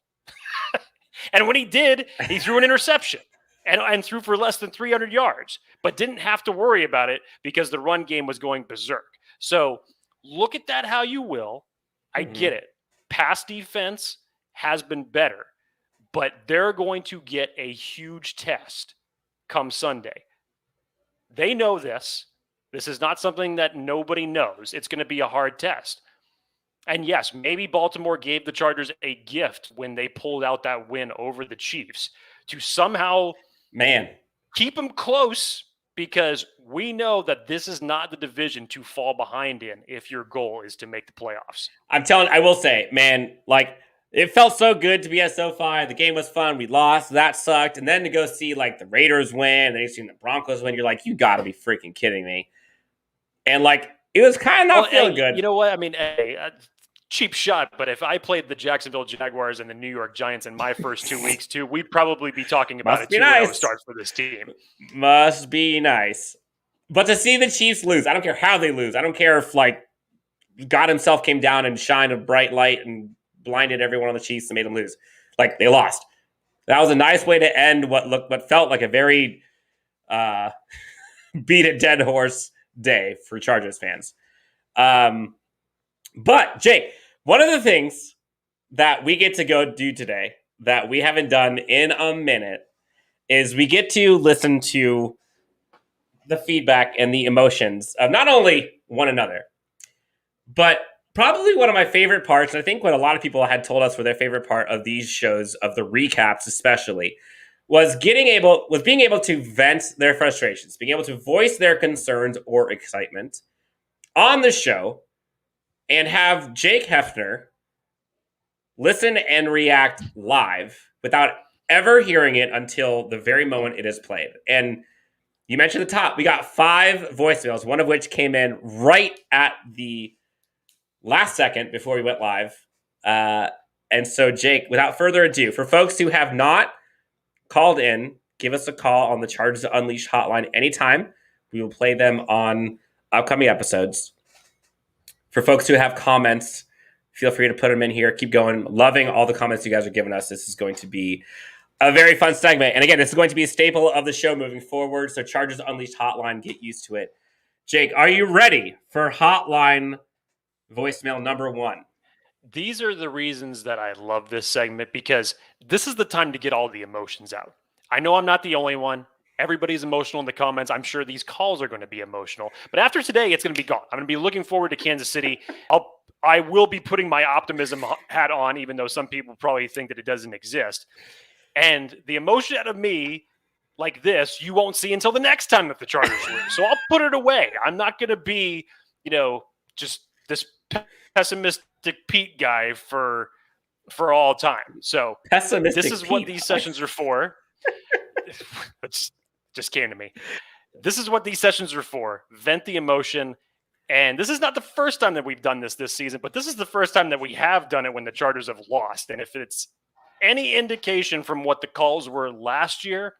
And when he did, he threw an interception and threw for less than 300 yards, but didn't have to worry about it because the run game was going berserk. So look at that how you will. I get it. Pass defense has been better, but they're going to get a huge test come Sunday. They know this. This is not something that nobody knows. It's going to be a hard test. And yes, maybe Baltimore gave the Chargers a gift when they pulled out that win over the Chiefs to somehow keep them close, because we know that this is not the division to fall behind in if your goal is to make the playoffs. I will say, man, like, it felt so good to be at SoFi. The game was fun. We lost. That sucked. And then to go see, like, the Raiders win, and then you see the Broncos win, you're like, you got to be freaking kidding me. And, like, it was kind of not feeling good. You know what? I mean, cheap shot, but if I played the Jacksonville Jaguars and the New York Giants in my first 2 weeks too, we'd probably be talking about a 2-0 start for this team. Must be nice. But to see the Chiefs lose, I don't care how they lose. I don't care if, like, God himself came down and shined a bright light and blinded everyone on the Chiefs and made them lose. Like, they lost. That was a nice way to end what felt like a very beat a dead horse day for Chargers fans. But, Jake, one of the things that we get to go do today that we haven't done in a minute is we get to listen to the feedback and the emotions of not only one another, but probably one of my favorite parts, and I think what a lot of people had told us were their favorite part of these shows, of the recaps especially, was being able to vent their frustrations, being able to voice their concerns or excitement on the show, and have Jake Hefner listen and react live without ever hearing it until the very moment it is played. And you mentioned at the top, we got 5 voicemails, one of which came in right at the last second before we went live. And so, Jake, without further ado, for folks who have not called in, give us a call on the Chargers Unleashed hotline anytime. We will play them on upcoming episodes. For folks who have comments, feel free to put them in here. Keep going. Loving all the comments you guys are giving us. This is going to be a very fun segment. And again, this is going to be a staple of the show moving forward. So Chargers Unleashed Hotline, get used to it. Jake, are you ready for Hotline voicemail number 1? These are the reasons that I love this segment, because this is the time to get all the emotions out. I know I'm not the only one. Everybody's emotional in the comments. I'm sure these calls are going to be emotional. But after today, it's going to be gone. I'm going to be looking forward to Kansas City. I will be putting my optimism hat on, even though some people probably think that it doesn't exist. And the emotion out of me, like this, you won't see until the next time that the Chargers lose. So I'll put it away. I'm not going to be, just this pessimistic Pete guy for all time. So Pessimistic this is Pete. what these sessions are for. It just came to me. This is what these sessions are for. Vent the emotion. And this is not the first time that we've done this season, but this is the first time that we have done it when the Chargers have lost. And if it's any indication from what the calls were last year,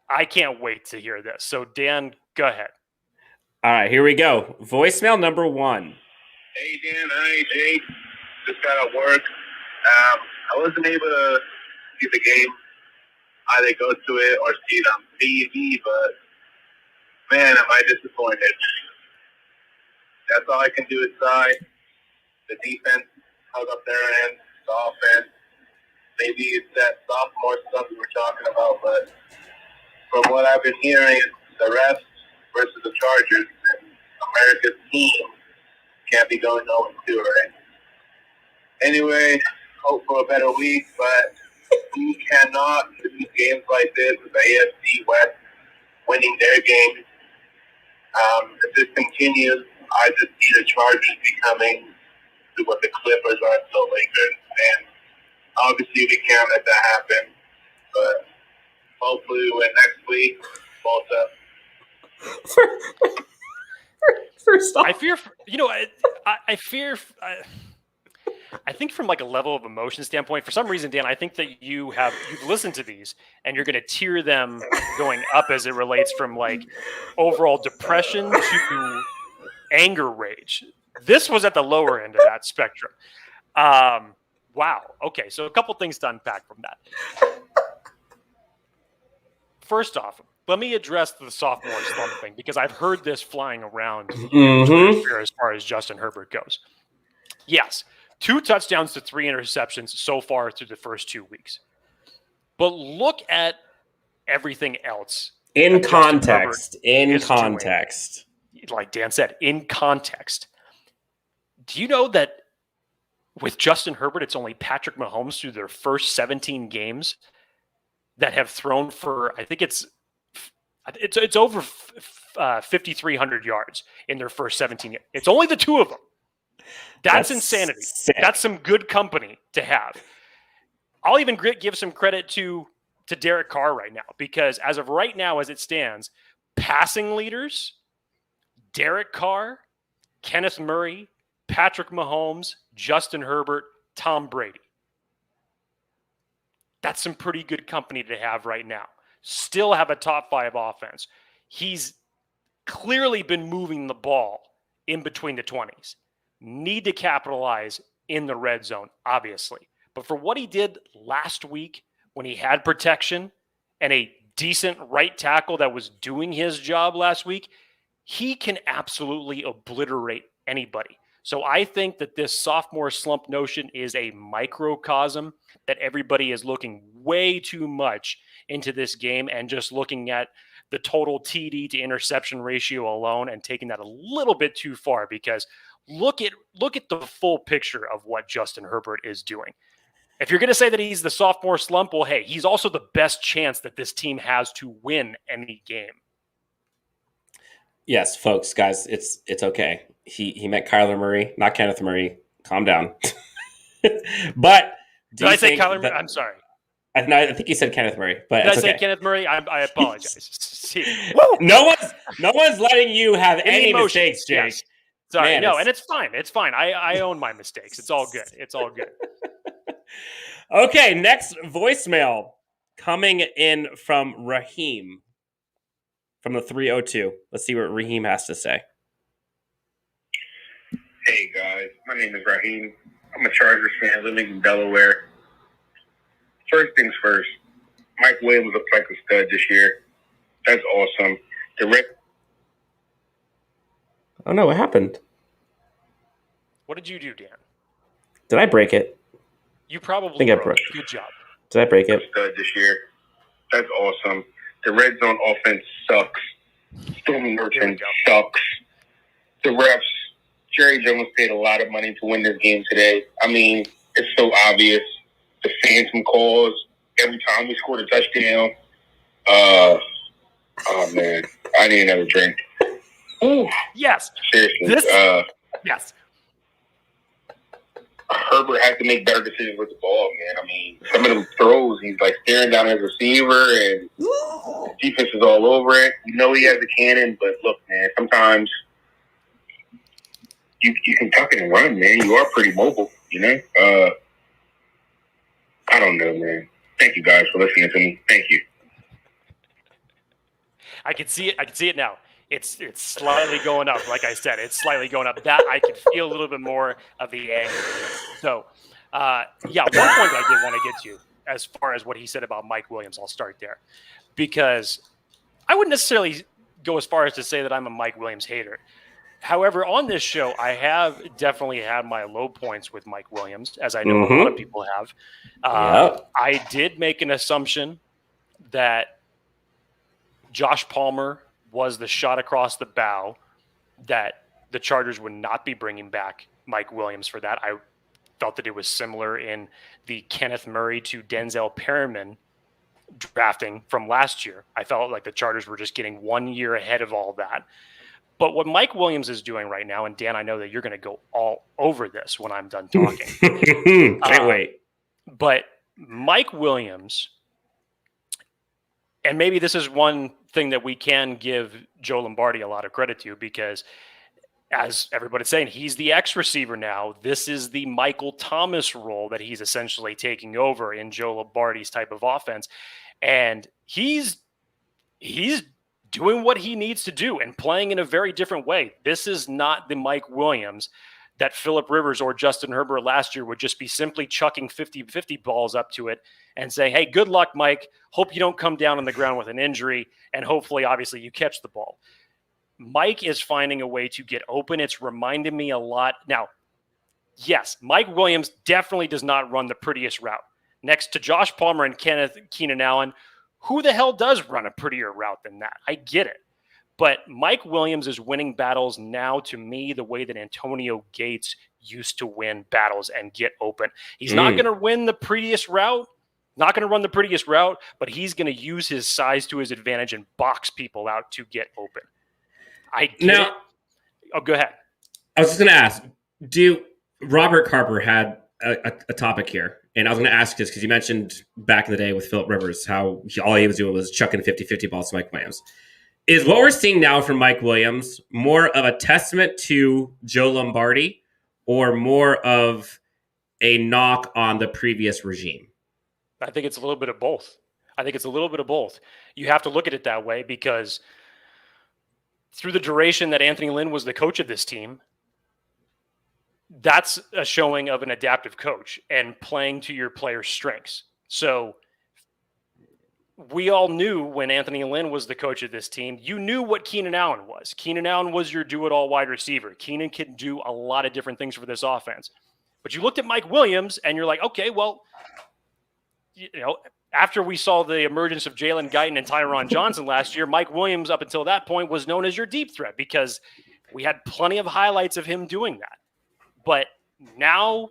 I can't wait to hear this. So, Dan, go ahead. All right, here we go. Voicemail number 1. Hey, Dan. Hi, Jake. Just got out work. I wasn't able to see the game, either go to it or see it on TV, but, man, am I disappointed. That's all I can do is sigh. The defense held up their end. The offense, maybe it's that sophomore stuff we were talking about, but from what I've been hearing, the refs versus the Chargers, and America's team can't be going 0-2, right? Anyway, hope for a better week, but we cannot lose games like this with the AFC West winning their game. If this continues, I just see the Chargers becoming to what the Clippers are to the Lakers, and obviously we can't let that happen. But hopefully we win next week. Both up. First off, I fear, I think from like a level of emotion standpoint, for some reason, Dan, I think that you've listened to these and you're going to tier them going up as it relates from like overall depression to anger rage. This was at the lower end of that spectrum. Wow. Okay. So a couple things to unpack from that. First off, let me address the sophomore slump thing, because I've heard this flying around as far as Justin Herbert goes. Yes, 2 touchdowns to 3 interceptions so far through the first 2 weeks. But look at everything else. In context. Like Dan said, in context. Do you know that with Justin Herbert, it's only Patrick Mahomes through their first 17 games that have thrown for, I think it's over 5,300 yards in their first 17 games. It's only the 2 of them. That's insanity. Sick. That's some good company to have. I'll even give some credit to Derek Carr right now, because as of right now, as it stands, passing leaders, Derek Carr, Kenneth Murray, Patrick Mahomes, Justin Herbert, Tom Brady. That's some pretty good company to have right now. Still have a top 5 offense. He's clearly been moving the ball in between the 20s. Need to capitalize in the red zone, obviously. But for what he did last week when he had protection and a decent right tackle that was doing his job last week, he can absolutely obliterate anybody. So I think that this sophomore slump notion is a microcosm, that everybody is looking way too much into this game and just looking at the total TD to interception ratio alone and taking that a little bit too far, because look at the full picture of what Justin Herbert is doing. If you're going to say that he's the sophomore slump, well, hey, he's also the best chance that this team has to win any game. Yes, folks, guys, it's okay. He meant Kyler Murray, not Kenneth Murray. Calm down. But did I say Kyler Murray? I'm sorry. I think you said Kenneth Murray. But did I say Kenneth Murray? I apologize. no one's letting you have any mistakes, Jake. Yes. Sorry, man, no, and it's fine. It's fine. I own my mistakes. It's all good. It's all good. Okay, next voicemail coming in from Raheem from the 302. Let's see what Raheem has to say. Hey guys, my name is Raheem. I'm a Chargers fan living in Delaware. First things first, Mike Williams looks like a stud this year. That's awesome. Oh no, what happened? What did you do, Dan? Did I break it? You probably I think I broke. Good job. Did I break it? Stud this year. That's awesome. The red zone offense sucks. Stormy Merchant sucks. The refs, Jerry Jones paid a lot of money to win this game today. I mean, it's so obvious. The phantom calls every time we scored a touchdown. Oh man, I need another drink. Ooh. Yes. Seriously. Yes. Herbert has to make better decisions with the ball, man. I mean, some of them throws, he's like staring down his receiver, and the defense is all over it. You know he has a cannon, but look, man, sometimes you can tuck it and run, man. You are pretty mobile, you know? I don't know, man. Thank you guys for listening to me. Thank you. I can see it. I can see it now. It's slightly going up. Like I said, it's slightly going up. That I can feel a little bit more of the anger. So, one point that I did want to get to as far as what he said about Mike Williams, I'll start there. Because I wouldn't necessarily go as far as to say that I'm a Mike Williams hater. However, on this show, I have definitely had my low points with Mike Williams, as I know a lot of people have. I did make an assumption that Josh Palmer was the shot across the bow, that the Chargers would not be bringing back Mike Williams for that. I felt that it was similar in the Kenneth Murray to Denzel Perriman drafting from last year. I felt like the Chargers were just getting 1 year ahead of all that. But what Mike Williams is doing right now, and Dan, I know that you're going to go all over this when I'm done talking. Can't wait. But Mike Williams, and maybe this is one thing that we can give Joe Lombardi a lot of credit to, because as everybody's saying, he's the X receiver now. This is the Michael Thomas role that he's essentially taking over in Joe Lombardi's type of offense. And he's doing what he needs to do and playing in a very different way. This is not the Mike Williams that Phillip Rivers or Justin Herbert last year would just be simply chucking 50-50 balls up to it and saying, hey, good luck, Mike. Hope you don't come down on the ground with an injury, and hopefully, obviously, you catch the ball. Mike is finding a way to get open. It's reminded me a lot. Now, yes, Mike Williams definitely does not run the prettiest route. Next to Josh Palmer and Keenan Allen, who the hell does run a prettier route than that? I get it. But Mike Williams is winning battles now, to me, the way that Antonio Gates used to win battles and get open. He's not going to win the prettiest route, not going to run the prettiest route, but he's going to use his size to his advantage and box people out to get open. I get it. Oh, go ahead. I was just going to ask, Robert Carper had a topic here, and I was going to ask this because you mentioned back in the day with Phillip Rivers how all he was doing was chucking 50-50 balls to Mike Williams. Is what we're seeing now from Mike Williams more of a testament to Joe Lombardi or more of a knock on the previous regime? I think it's a little bit of both. You have to look at it that way, because through the duration that Anthony Lynn was the coach of this team, that's a showing of an adaptive coach and playing to your players' strengths. So we all knew when Anthony Lynn was the coach of this team, you knew what Keenan Allen was. Keenan Allen was your do-it-all wide receiver. Keenan can do a lot of different things for this offense. But you looked at Mike Williams and you're like, okay, well, after we saw the emergence of Jalen Guyton and Tyron Johnson last year, Mike Williams up until that point was known as your deep threat because we had plenty of highlights of him doing that. But now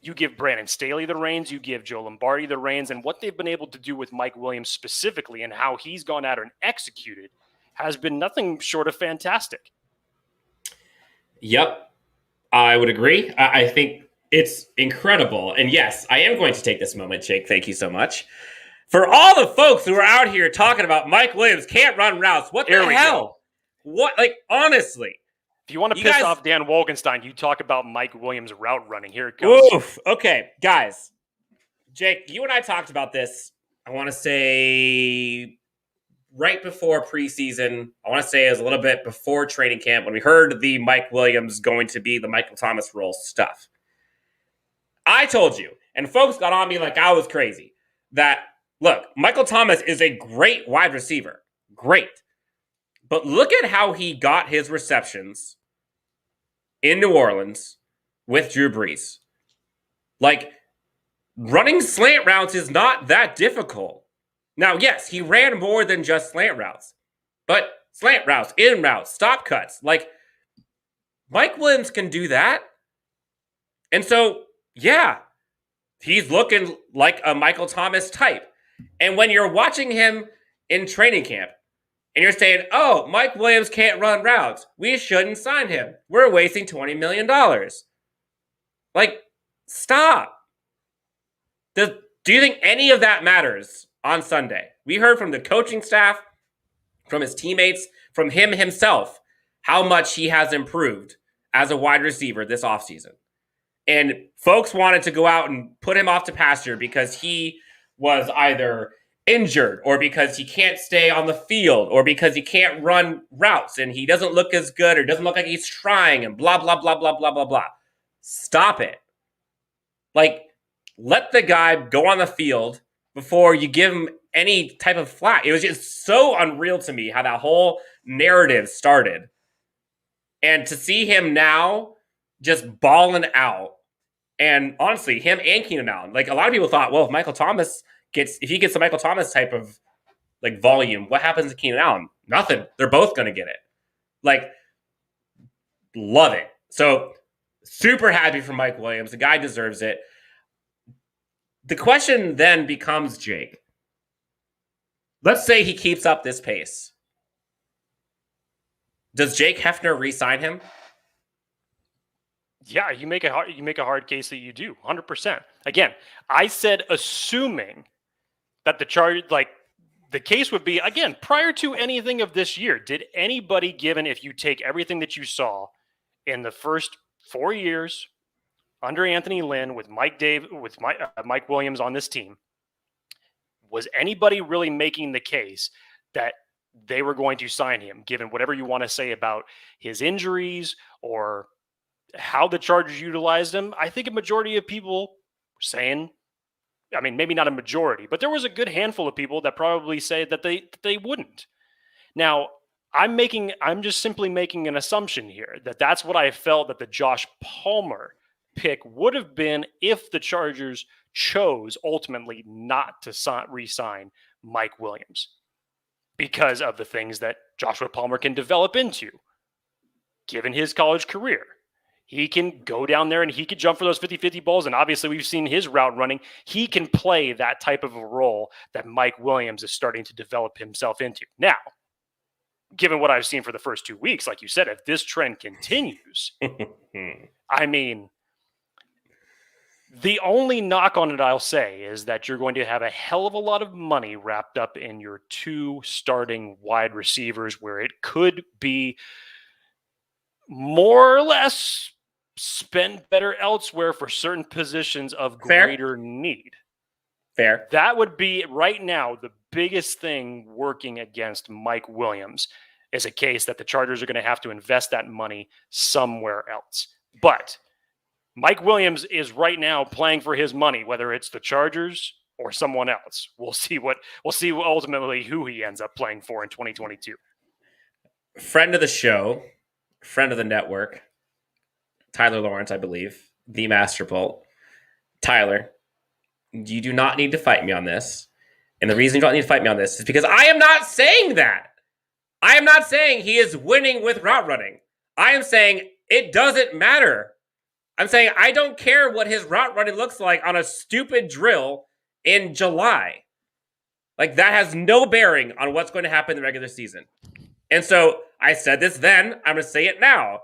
you give Brandon Staley the reins, you give Joe Lombardi the reins, and what they've been able to do with Mike Williams specifically and how he's gone out and executed has been nothing short of fantastic. Yep, I would agree. I think it's incredible. And yes, I am going to take this moment, Jake. Thank you so much. For all the folks who are out here talking about Mike Williams can't run routes, what the hell? What, honestly. If you want to piss off Dan Wolkenstein, you talk about Mike Williams route running. Here it goes. Oof. Okay, guys. Jake, you and I talked about this, I want to say right before preseason. I want to say it was a little bit before training camp when we heard the Mike Williams going to be the Michael Thomas role stuff. I told you, and folks got on me like I was crazy, that, look, Michael Thomas is a great wide receiver. Great. But look at how he got his receptions in New Orleans with Drew Brees. Like, running slant routes is not that difficult. Now, yes, he ran more than just slant routes. But slant routes, in routes, stop cuts. Like, Mike Williams can do that. And so, yeah, he's looking like a Michael Thomas type. And when you're watching him in training camp, and you're saying, oh, Mike Williams can't run routes, we shouldn't sign him. We're wasting $20 million. Like, stop. Do you think any of that matters on Sunday? We heard from the coaching staff, from his teammates, from him himself, how much he has improved as a wide receiver this offseason. And folks wanted to go out and put him off to pasture because he was either injured or because he can't stay on the field or because he can't run routes and he doesn't look as good or doesn't look like he's trying and blah, blah, blah, blah, blah, blah, blah. Stop it. Like, let the guy go on the field before you give him any type of flack. It was just so unreal to me how that whole narrative started. And to see him now just balling out, and honestly, him and Keenan Allen, like a lot of people thought, well, if he gets the Michael Thomas type of like volume, what happens to Keenan Allen? Nothing. They're both going to get it. Like, love it. So super happy for Mike Williams. The guy deserves it. The question then becomes, Jake, let's say he keeps up this pace. Does Jake Hefner re-sign him? Yeah, you make a hard case that you do, 100%. Again, I said assuming that the case would be, again, prior to anything of this year, did anybody, given if you take everything that you saw in the first 4 years under Anthony Lynn with Mike Williams on this team, was anybody really making the case that they were going to sign him, given whatever you want to say about his injuries or how the Chargers utilized him? I think a majority of people were saying, I mean, maybe not a majority, but there was a good handful of people that probably say that they wouldn't. Now, I'm just simply making an assumption here that that's what I felt that the Josh Palmer pick would have been if the Chargers chose ultimately not to re-sign Mike Williams because of the things that Joshua Palmer can develop into, given his college career. He can go down there and he could jump for those 50-50 balls. And obviously we've seen his route running. He can play that type of a role that Mike Williams is starting to develop himself into. Now, given what I've seen for the first 2 weeks, like you said, if this trend continues, I mean, the only knock on it I'll say is that you're going to have a hell of a lot of money wrapped up in your two starting wide receivers where it could be more or less spent better elsewhere for certain positions of greater need. Fair. That would be right now the biggest thing working against Mike Williams is a case that the Chargers are going to have to invest that money somewhere else. But Mike Williams is right now playing for his money, whether it's the Chargers or someone else. We'll see ultimately who he ends up playing for in 2022. Friend of the show, friend of the network, Tyler Lawrence, I believe, the Master Bolt. Tyler, you do not need to fight me on this. And the reason you don't need to fight me on this is because I am not saying that. I am not saying he is winning with route running. I am saying it doesn't matter. I'm saying I don't care what his route running looks like on a stupid drill in July. Like, that has no bearing on what's going to happen in the regular season. And so I said this then, I'm going to say it now.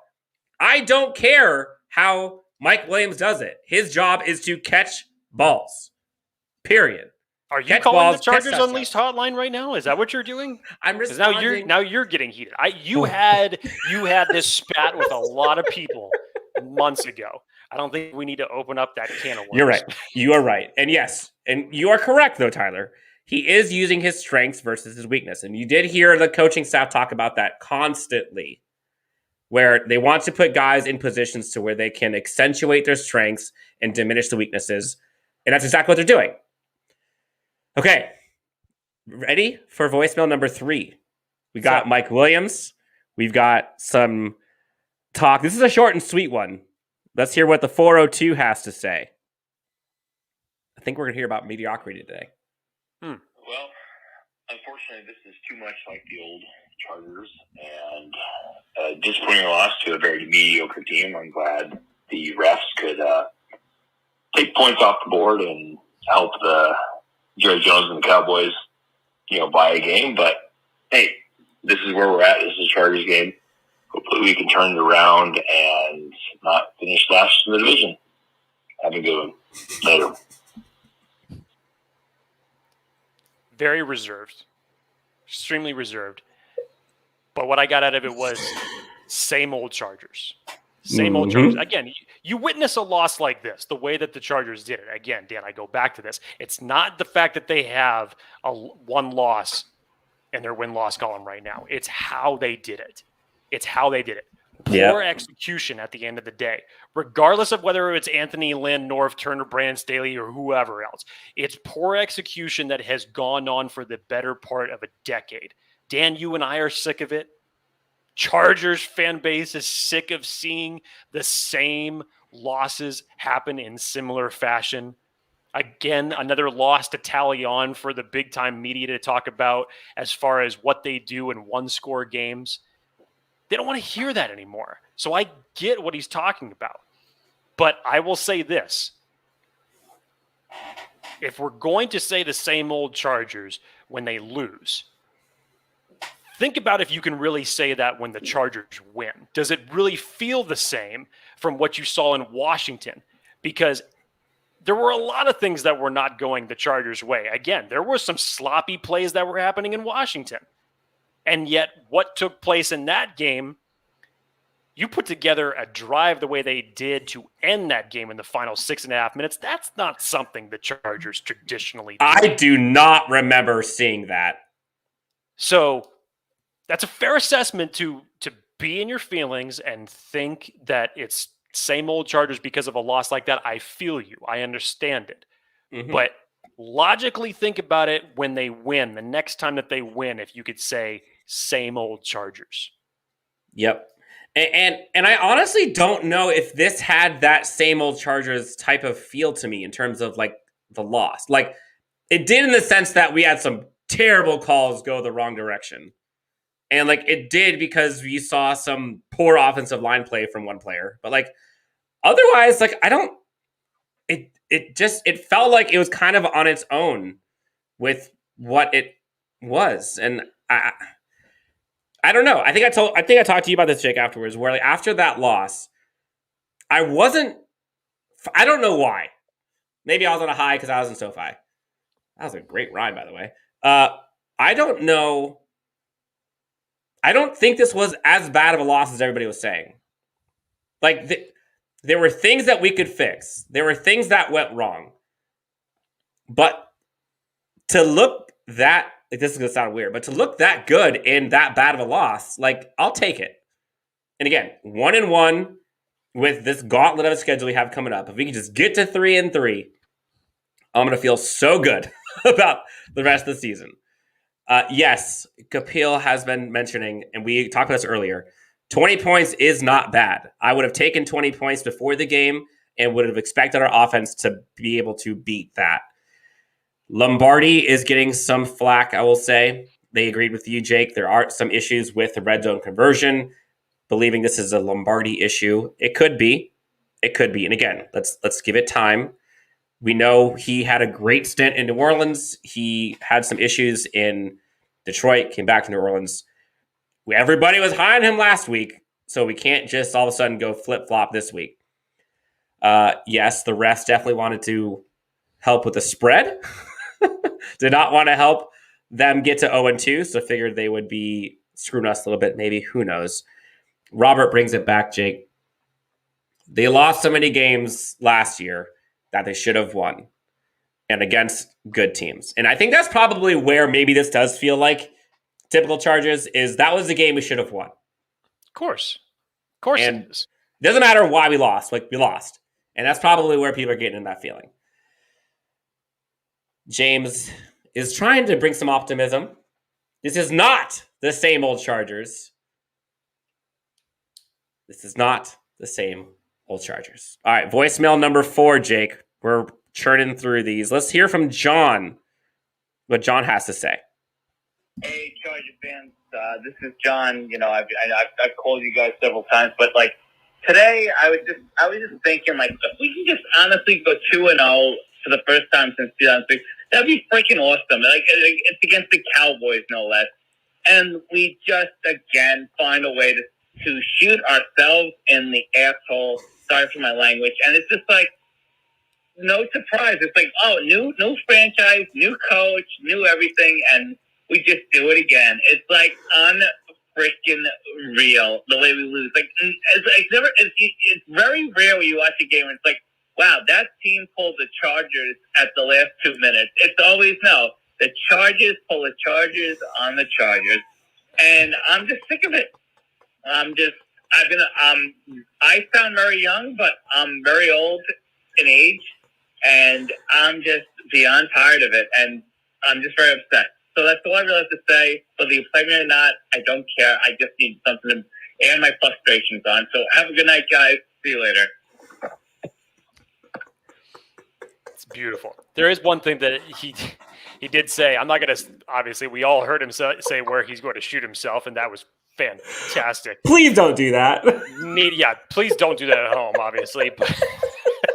I don't care how Mike Williams does it. His job is to catch balls. Period. Are you calling the Chargers Unleashed hotline right now? Is that what you're doing? I'm responding. Now you're getting heated. You had this spat with a lot of people months ago. I don't think we need to open up that can of worms. You're right. You are right. And yes, and you are correct though, Tyler. he is using his strengths versus his weakness. And you did hear the coaching staff talk about that constantly, where they want to put guys in positions to where they can accentuate their strengths and diminish the weaknesses. And that's exactly what they're doing. Okay. Ready for voicemail number 3? We got Mike Williams. We've got some talk. This is a short and sweet one. Let's hear what the 402 has to say. I think we're going to hear about mediocrity today. Well, unfortunately, this is too much like the old Chargers and disappointing loss to a very mediocre team. I'm glad the refs could take points off the board and help the Jerry Jones and the Cowboys, buy a game. But hey, this is where we're at. This is a Chargers game. Hopefully we can turn it around and not finish last in the division. Have a good one. Later. Very reserved. Extremely reserved. But what I got out of it was same old Chargers. Same old Chargers. Again, you witness a loss like this, the way that the Chargers did it. Again, Dan, I go back to this. It's not the fact that they have one loss in their win-loss column right now. It's how they did it. Poor execution at the end of the day. Regardless of whether it's Anthony Lynn, Norv Turner, Brandon Staley, or whoever else. It's poor execution that has gone on for the better part of a decade. Dan, you and I are sick of it. Chargers fan base is sick of seeing the same losses happen in similar fashion. Again, another loss to tally on for the big-time media to talk about as far as what they do in one-score games. They don't want to hear that anymore. So I get what he's talking about. But I will say this. If we're going to say the same old Chargers when they lose, think about if you can really say that when the Chargers win. Does it really feel the same from what you saw in Washington? Because there were a lot of things that were not going the Chargers' way. Again, there were some sloppy plays that were happening in Washington. And yet what took place in that game, you put together a drive the way they did to end that game in the final 6.5 minutes. That's not something the Chargers traditionally do. I do not remember seeing that. So that's a fair assessment to be in your feelings and think that it's same old Chargers because of a loss like that. I feel you. I understand it. Mm-hmm. But logically think about it when they win. The next time that they win, if you could say same old Chargers. Yep. And I honestly don't know if this had that same old Chargers type of feel to me in terms of like the loss. Like it did in the sense that we had some terrible calls go the wrong direction. And like it did because we saw some poor offensive line play from one player. But like otherwise, like it felt like it was kind of on its own with what it was. And I don't know. I think I talked to you about this, Jake, afterwards, where like after that loss, I don't know why. Maybe I was on a high because I was in SoFi. That was a great ride, by the way. I don't know. I don't think this was as bad of a loss as everybody was saying. Like, there were things that we could fix. There were things that went wrong. But to look that, like, this is going to sound weird, but to look that good in that bad of a loss, like, I'll take it. And again, 1-1 with this gauntlet of a schedule we have coming up. If we can just get to 3-3, I'm going to feel so good about the rest of the season. Yes, Kapil has been mentioning, and we talked about this earlier, 20 points is not bad. I would have taken 20 points before the game and would have expected our offense to be able to beat that. Lombardi is getting some flack, I will say. They agreed with you, Jake. There are some issues with the red zone conversion, believing this is a Lombardi issue. It could be. It could be. And again, let's give it time. We know he had a great stint in New Orleans. He had some issues in Detroit, came back to New Orleans. Everybody was high on him last week, so we can't just all of a sudden go flip-flop this week. Yes, the refs definitely wanted to help with the spread. Did not want to help them get to 0-2, so figured they would be screwing us a little bit, maybe. Who knows? Robert brings it back, Jake. They lost so many games last year that they should have won. and against good teams. And I think that's probably where maybe this does feel like typical Chargers is that was the game we should have won. Of course. Of course And it is. It doesn't matter why we lost. Like, we lost. And that's probably where people are getting in that feeling. James is trying to bring some optimism. This is not the same old Chargers. This is not the same old Chargers. All right, voicemail number 4, Jake. We're churning through these. Let's hear from John, what John has to say. Hey, Charger fans, this is John. You know, I've called you guys several times, but like today, I was just thinking, like, if we can just honestly go 2-0 for the first time since 2006, that'd be freaking awesome. Like, it's against the Cowboys, no less, and we just again find a way to shoot ourselves in the asshole. Sorry for my language, and it's just like no surprise. It's like, oh, new franchise, new coach, new everything, and we just do it again. It's like unfreaking real the way we lose. Like it's very rare when you watch a game and it's like, wow, that team pulled the Chargers at the last 2 minutes. It's always no. The Chargers pull the Chargers on the Chargers, and I'm just sick of it. I sound very young, but I'm very old in age, and I'm just beyond tired of it, and I'm just very upset. So that's all I really have to say. Whether you play me or not, I don't care. I just need something to air my frustrations on. So have a good night, guys. See you later. It's beautiful. There is one thing that he did say. I'm not going to, obviously, we all heard him say where he's going to shoot himself, and that was fantastic. Please don't do that. Yeah, please don't do that at home, obviously. But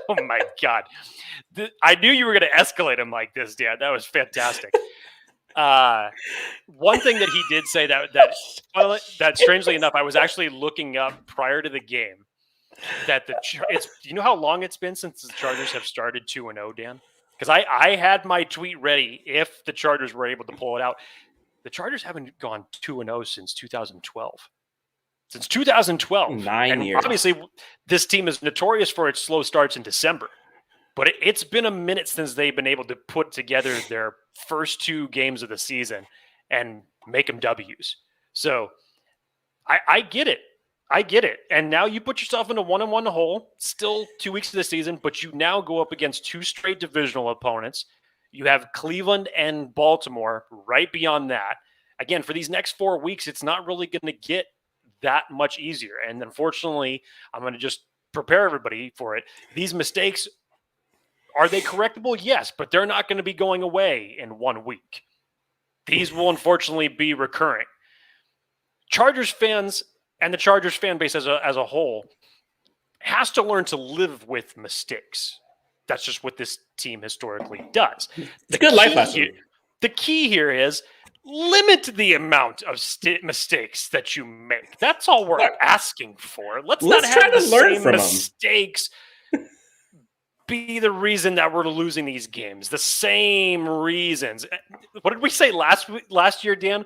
oh my God. I knew you were going to escalate him like this, Dan. That was fantastic. One thing that he did say that strangely enough, I was actually looking up prior to the game that do you know how long it's been since the Chargers have started 2-0, Dan? Because I had my tweet ready if the Chargers were able to pull it out. The Chargers haven't gone 2-0 since 2012. Since 2012. 9 years. Obviously, this team is notorious for its slow starts in December. But it's been a minute since they've been able to put together their first 2 games of the season and make them W's. So I get it. I get it. And now you put yourself in a 1-1 hole, still 2 weeks of the season, but you now go up against 2 straight divisional opponents. You have Cleveland and Baltimore right beyond that. Again, for these next 4 weeks, it's not really going to get that much easier. And unfortunately, I'm going to just prepare everybody for it. These mistakes, are they correctable? Yes, but they're not going to be going away in 1 week. These will unfortunately be recurring. Chargers fans and the Chargers fan base as a whole has to learn to live with mistakes. That's just what this team historically does. It's a good life lesson. The key here is limit the amount of mistakes that you make. That's all we're asking for. Let's not have the same mistakes be the reason that we're losing these games. The same reasons. What did we say last year, Dan?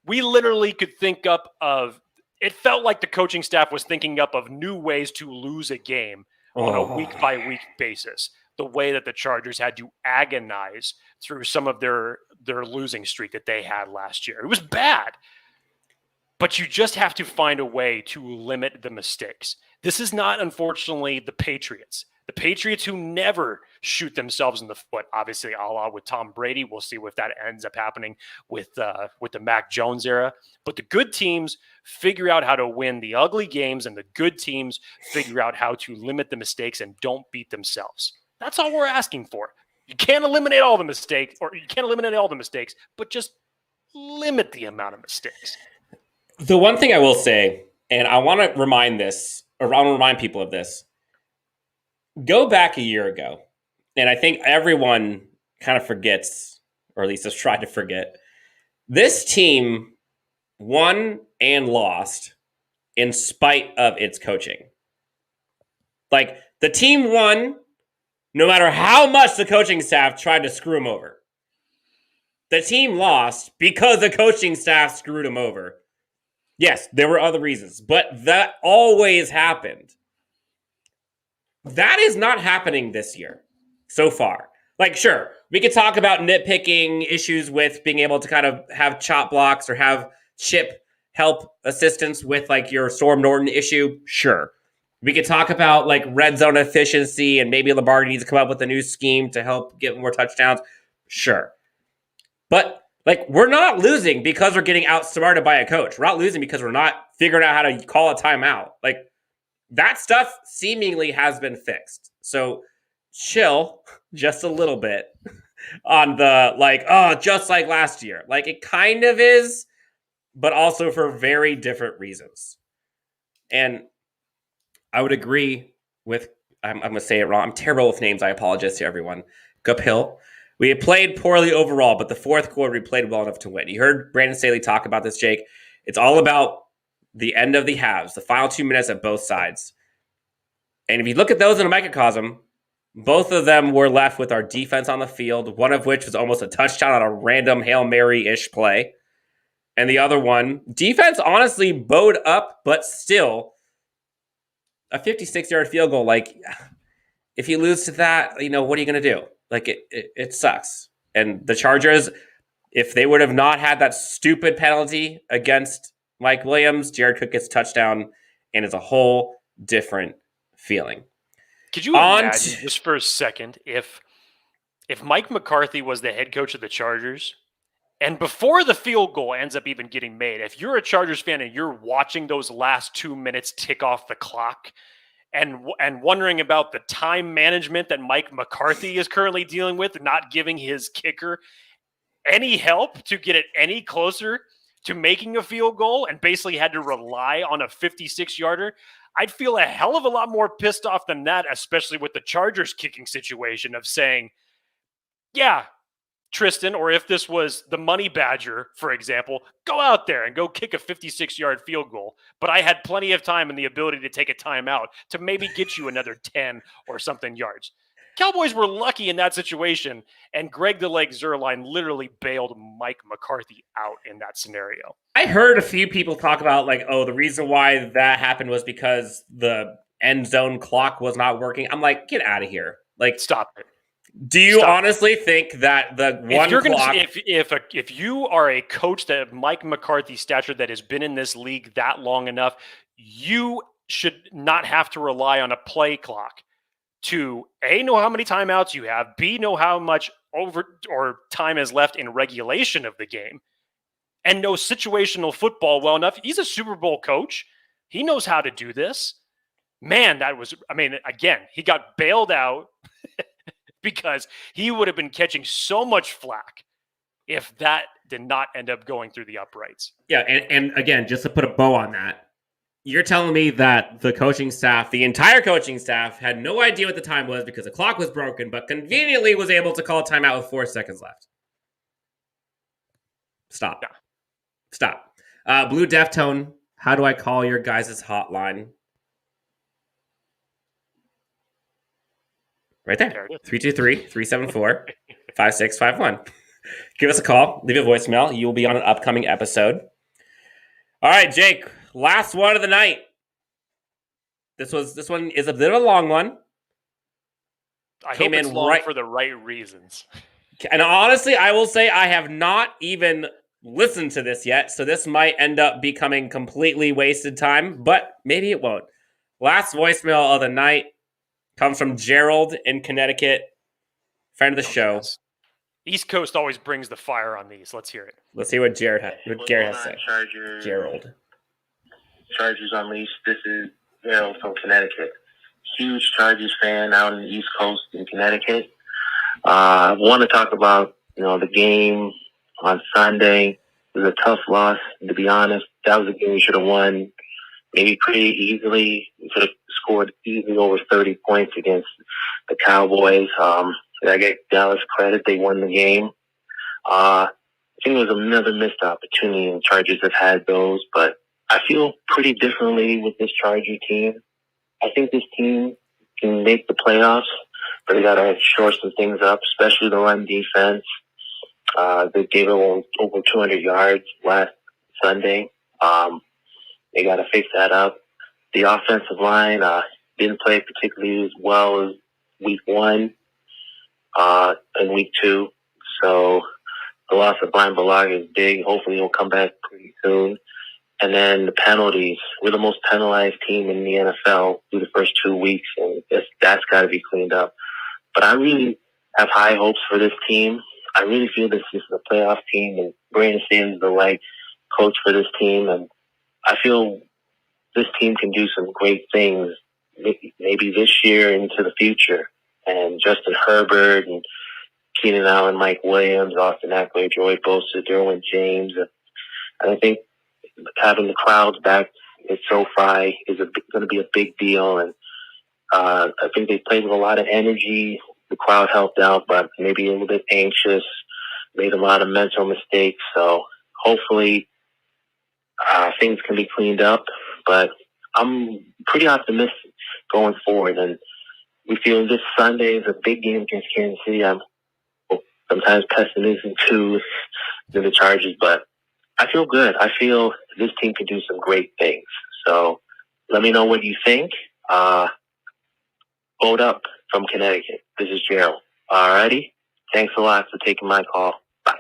We literally could think up of, it felt like the coaching staff was thinking up of new ways to lose a game on a week-by-week basis. The way that the Chargers had to agonize through some of their losing streak that they had last year. It was bad. But you just have to find a way to limit the mistakes. This is not, unfortunately, the Patriots. The Patriots who never shoot themselves in the foot, obviously, a la with Tom Brady. We'll see if that ends up happening with the Mac Jones era. But the good teams figure out how to win the ugly games, and the good teams figure out how to limit the mistakes and don't beat themselves. That's all we're asking for. You can't eliminate all the mistakes, but just limit the amount of mistakes. The one thing I will say, and I want to remind people of this. Go back a year ago, and I think everyone kind of forgets, or at least has tried to forget, this team won and lost in spite of its coaching. Like, the team won no matter how much the coaching staff tried to screw them over. The team lost because the coaching staff screwed them over. Yes, there were other reasons, but that always happened. That is not happening this year so far. Like, sure, We could talk about nitpicking issues with being able to kind of have chop blocks or have chip help assistance with like your Storm Norton issue. Sure. We could talk about like red zone efficiency and maybe Lombardi needs to come up with a new scheme to help get more touchdowns. Sure. But like we're not losing because we're getting outsmarted by a coach. We're not losing because we're not figuring out how to call a timeout. Like that stuff seemingly has been fixed. So chill just a little bit on the like, oh, just like last year. Like it kind of is, but also for very different reasons. And I would agree with, I'm going to say it wrong. I'm terrible with names. I apologize to everyone. Guphill. We had played poorly overall, but the fourth quarter we played well enough to win. You heard Brandon Staley talk about this, Jake. It's all about the end of the halves, the final 2 minutes at both sides. And if you look at those in a microcosm, both of them were left with our defense on the field, one of which was almost a touchdown on a random Hail Mary-ish play. And the other one, defense honestly bowed up, but still a 56-yard field goal. Like, if you lose to that, what are you going to do? Like, it sucks. And the Chargers, if they would have not had that stupid penalty against Mike Williams, Jared Cook gets a touchdown, and it's a whole different feeling. Could you imagine just for a second if Mike McCarthy was the head coach of the Chargers and before the field goal ends up even getting made, if you're a Chargers fan and you're watching those last 2 minutes tick off the clock and wondering about the time management that Mike McCarthy is currently dealing with, not giving his kicker any help to get it any closer to making a field goal and basically had to rely on a 56-yarder, I'd feel a hell of a lot more pissed off than that, especially with the Chargers kicking situation of saying, yeah, Tristan, or if this was the Money Badger, for example, go out there and go kick a 56-yard field goal. But I had plenty of time and the ability to take a timeout to maybe get you another 10 or something yards. Cowboys were lucky in that situation, and Greg the Leg Zuerlein literally bailed Mike McCarthy out in that scenario. I heard a few people talk about like, oh, the reason why that happened was because the end zone clock was not working. I'm like, get out of here. Like, stop it. Do you honestly think that the one clock... If you are a coach that of Mike McCarthy's stature that has been in this league that long enough, you should not have to rely on a play clock to A, know how many timeouts you have, B, know how much over or time is left in regulation of the game, and know situational football well enough. He's a Super Bowl coach. He knows how to do this. Man, again, he got bailed out because he would have been catching so much flack if that did not end up going through the uprights. Yeah, and again, just to put a bow on that, you're telling me that the coaching staff, the entire coaching staff, had no idea what the time was because the clock was broken, but conveniently was able to call a timeout with 4 seconds left. Stop. Yeah. Stop. Blue Deftone, how do I call your guys' hotline? Right there. 323-374-5651. Give us a call. Leave a voicemail. You will be on an upcoming episode. All right, Jake. Last one of the night. This one is a bit of a long one. I hope it's long for the right reasons. And honestly, I will say I have not even listened to this yet, so this might end up becoming completely wasted time, but maybe it won't. Last voicemail of the night comes from Gerald in Connecticut, friend of the show. Yes. East Coast always brings the fire on these. Let's hear it. Let's see what Garrett has to say. Gerald. Chargers Unleashed. This is Gerald from Connecticut. Huge Chargers fan out in the East Coast in Connecticut. I want to talk about, the game on Sunday. It was a tough loss, to be honest. That was a game we should have won maybe pretty easily. We could have scored easily over 30 points against the Cowboys. I get Dallas credit. They won the game. I think it was another missed opportunity, and the Chargers have had those, but I feel pretty differently with this Charger team. I think this team can make the playoffs, but they got to shore some things up, especially the run defense. They gave over 200 yards last Sunday. They got to fix that up. The offensive line didn't play particularly as well as week one. in week 2. So the loss of Brian Bulaga is big. Hopefully he'll come back pretty soon. And then the penalties. We're the most penalized team in the NFL through the first 2 weeks, and that's got to be cleaned up. But I really have high hopes for this team. I really feel this is a playoff team, and Brandon Staley is the right coach for this team. And I feel this team can do some great things, maybe this year into the future. And Justin Herbert and Keenan Allen, Mike Williams, Austin Eckler, Joey Bosa, Derwin James. And I think having the crowds back at SoFi is going to be a big deal. And I think they played with a lot of energy. The crowd helped out, but maybe a little bit anxious, made a lot of mental mistakes. So hopefully things can be cleaned up. But I'm pretty optimistic going forward. And we feel this Sunday is a big game against Kansas City. I'm sometimes pessimistic too than the Chargers, but I feel good. I feel this team can do some great things. So let me know what you think. Hold up from Connecticut. This is Gerald. Alrighty. Thanks a lot for taking my call. Bye.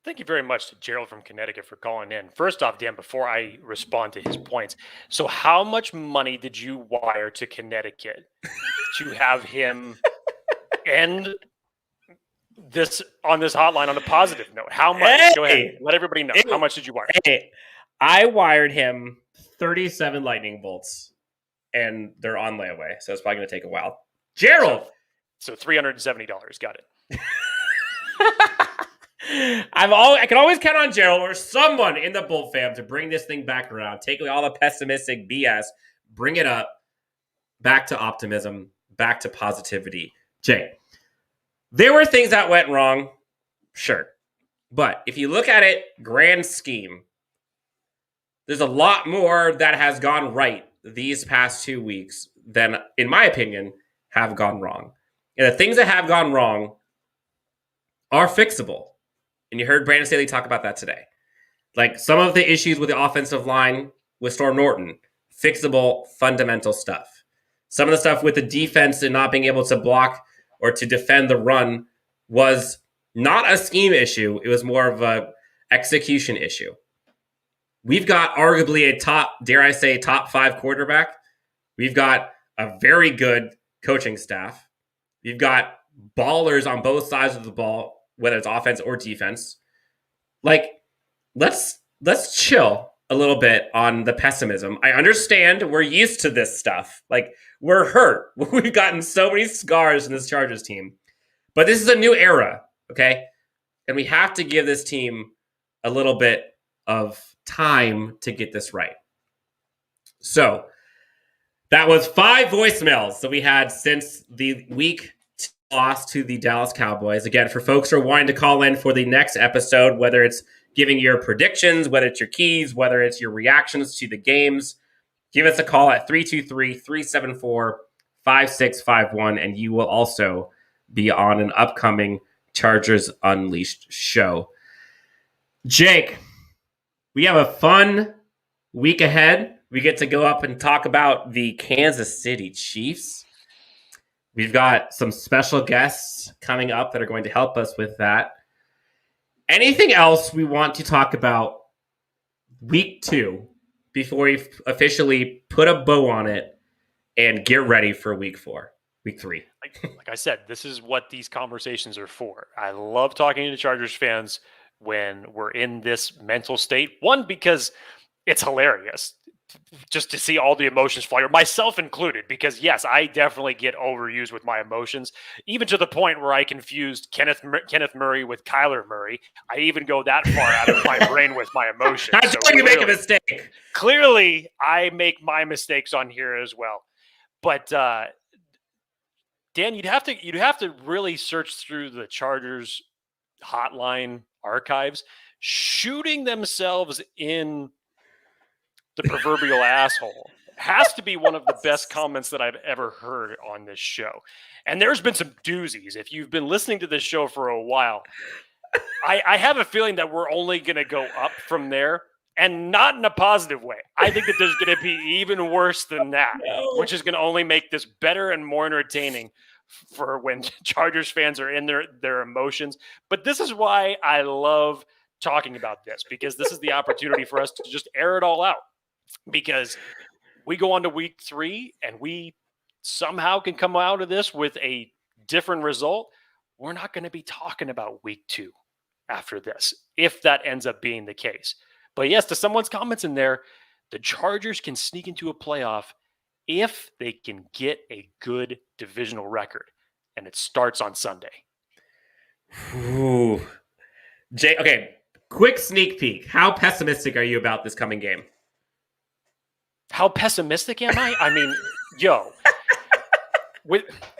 Thank you very much to Gerald from Connecticut for calling in. First off, Dan, before I respond to his points, so how much money did you wire to Connecticut to have him end this on this hotline on a positive note? How much? Hey! Go ahead. Let everybody know. How much did you wire? Hey, I wired him 37 lightning bolts, and they're on layaway, so it's probably going to take a while. Gerald! So $370. Got it. I can always count on Gerald or someone in the Bolt fam to bring this thing back around, take away all the pessimistic BS, bring it up, back to optimism, back to positivity. Jay, there were things that went wrong, sure. But if you look at it, grand scheme, there's a lot more that has gone right these past 2 weeks than, in my opinion, have gone wrong. And the things that have gone wrong are fixable. And you heard Brandon Staley talk about that today. Like some of the issues with the offensive line with Storm Norton, fixable, fundamental stuff. Some of the stuff with the defense and not being able to block or to defend the run was not a scheme issue. It was more of a execution issue. We've got arguably a top 5 quarterback. We've got a very good coaching staff. We've got ballers on both sides of the ball, whether it's offense or defense. Like, let's chill a little bit on the pessimism. I understand we're used to this stuff. Like, we're hurt. We've gotten so many scars in this Chargers team. But this is a new era, okay? And we have to give this team a little bit of time to get this right. So, that was 5 voicemails that we had since the week loss to the Dallas Cowboys. Again, for folks who are wanting to call in for the next episode, whether it's giving your predictions, whether it's your keys, whether it's your reactions to the games, give us a call at 323-374-5651, and you will also be on an upcoming Chargers Unleashed show. Jake, we have a fun week ahead. We get to go up and talk about the Kansas City Chiefs. We've got some special guests coming up that are going to help us with that. Anything else we want to talk about week 2 before we officially put a bow on it and get ready for week 3? Like I said, this is what these conversations are for. I love talking to Chargers fans when we're in this mental state. One, because it's hilarious just to see all the emotions fly, myself included, because yes, I definitely get overused with my emotions, even to the point where I confused Kenneth Murray with Kyler Murray. I even go that far out of my brain with my emotions. I thought you make a mistake. Clearly, I make my mistakes on here as well. But Dan, you'd have to really search through the Chargers hotline archives, shooting themselves in the proverbial asshole has to be one of the best comments that I've ever heard on this show. And there's been some doozies. If you've been listening to this show for a while, I have a feeling that we're only going to go up from there, and not in a positive way. I think that there's going to be even worse than that, which is going to only make this better and more entertaining for when Chargers fans are in their emotions. But this is why I love talking about this, because this is the opportunity for us to just air it all out. Because we go on to week 3 and we somehow can come out of this with a different result. We're not going to be talking about week 2 after this, if that ends up being the case. But yes, to someone's comments in there, the Chargers can sneak into a playoff if they can get a good divisional record. And it starts on Sunday. Ooh. Jay, okay, quick sneak peek. How pessimistic are you about this coming game? How pessimistic am I? I mean,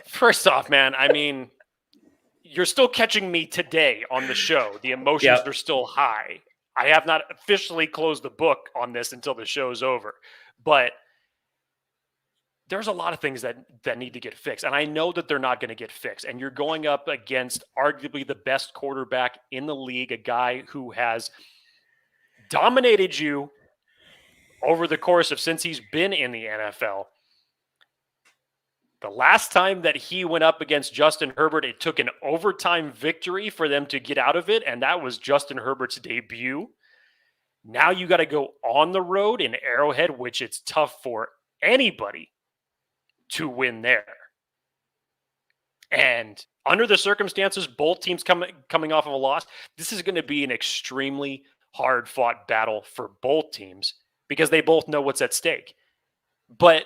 first off, man, I mean, you're still catching me today on the show. The emotions are still high. I have not officially closed the book on this until the show's over. But there's a lot of things that need to get fixed. And I know that they're not going to get fixed. And you're going up against arguably the best quarterback in the league, a guy who has dominated you over the course of since he's been in the NFL. The last time that he went up against Justin Herbert, it took an overtime victory for them to get out of it, and that was Justin Herbert's debut. Now you got to go on the road in Arrowhead, which it's tough for anybody to win there. And under the circumstances, both teams coming off of a loss, this is going to be an extremely hard-fought battle for both teams because they both know what's at stake. But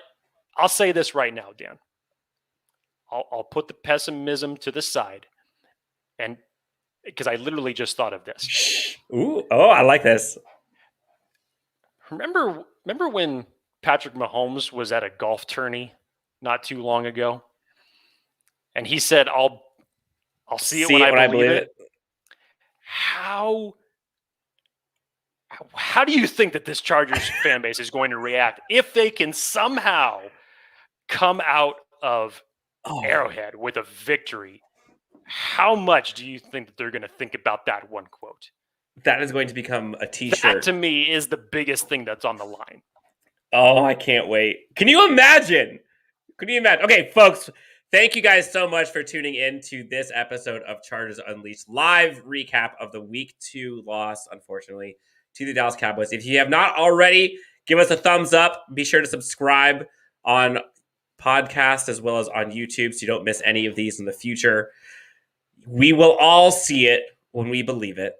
I'll say this right now, Dan. I'll put the pessimism to the side, and because I literally just thought of this. Ooh, I like this. Remember when Patrick Mahomes was at a golf tourney not too long ago, and he said, "I'll see it when I believe it." How do you think that this Chargers fan base is going to react if they can somehow come out of Arrowhead with a victory? How much do you think that they're going to think about that one quote? That is going to become a t-shirt. That to me is the biggest thing that's on the line. Oh, I can't wait. Can you imagine? Okay, folks, thank you guys so much for tuning in to this episode of Chargers Unleashed, live recap of the week 2 loss, unfortunately, to the Dallas Cowboys. If you have not already, give us a thumbs up. Be sure to subscribe on podcast as well as on YouTube so you don't miss any of these in the future. We will all see it when we believe it.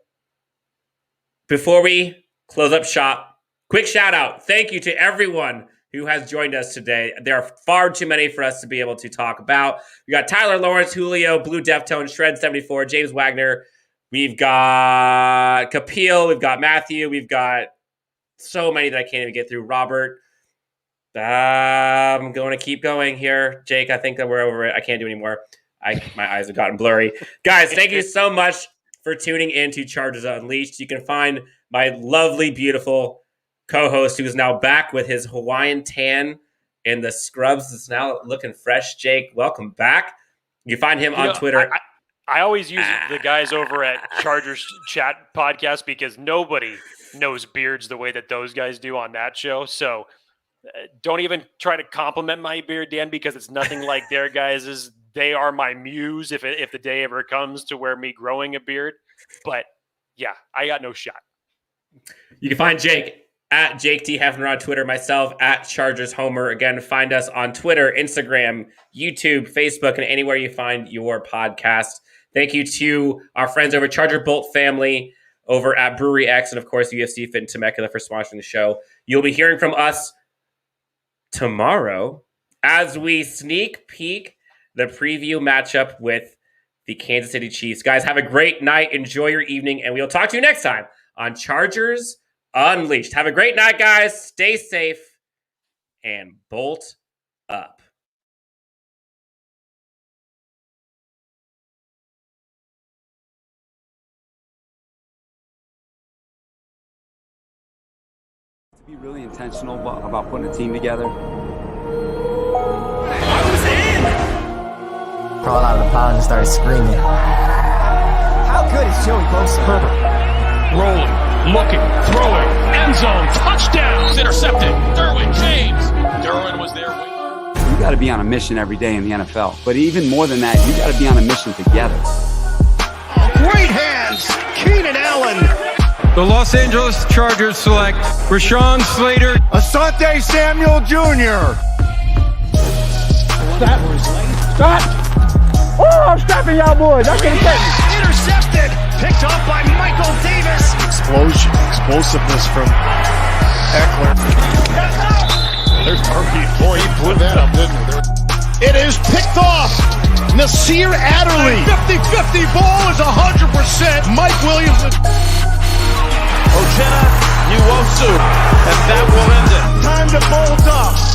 Before we close up shop, quick shout out. Thank you to everyone who has joined us today. There are far too many for us to be able to talk about. We got Tyler Lawrence, Julio, Blue Deftone, Shred74, James Wagner. We've got Kapil. We've got Matthew. We've got so many that I can't even get through. Robert. I'm going to keep going here. Jake, I think that we're over it. I can't do anymore. My eyes have gotten blurry. Guys, thank you so much for tuning in to Chargers Unleashed. You can find my lovely, beautiful co-host who is now back with his Hawaiian tan and the scrubs. It's now looking fresh. Jake, welcome back. You can find him on Twitter. I always use the guys over at Chargers Chat Podcast because nobody knows beards the way that those guys do on that show. So don't even try to compliment my beard, Dan, because it's nothing like their guys's. They are my muse if the day ever comes to where me growing a beard. But yeah, I got no shot. You can find Jake at Jake T. Hefner on Twitter, myself at Chargers Homer. Again, find us on Twitter, Instagram, YouTube, Facebook, and anywhere you find your podcast. Thank you to our friends over Charger Bolt family over at Brewery X, and of course, UFC Fit in Temecula for sponsoring the show. You'll be hearing from us tomorrow as we sneak peek the preview matchup with the Kansas City Chiefs. Guys, have a great night. Enjoy your evening, and we'll talk to you next time on Chargers Unleashed. Have a great night, guys. Stay safe and bolt up. To be really intentional about putting a team together. Crawled out of the pound and started screaming. How good is Joey Bosa? Herbert, rolling, looking, throwing, end zone, touchdown, intercepted. Derwin James. Derwin was there waiting. got to be on a mission every day in the NFL. But even more than that, you got to be on a mission together. Great hands, Keenan Allen. The Los Angeles Chargers select Rashawn Slater. Asante Samuel Jr. Stop! Oh, I'm stopping y'all boys. I can't catch it. Intercepted, picked up by Michael Davis. Explosion, explosiveness from Eckler. There's Murphy. Boy, he blew that up, didn't he? It is picked off. Nasir Adderley. 50-50 ball is 100%. Mike Williams. Nuances, and that will end it. Time to bolt up.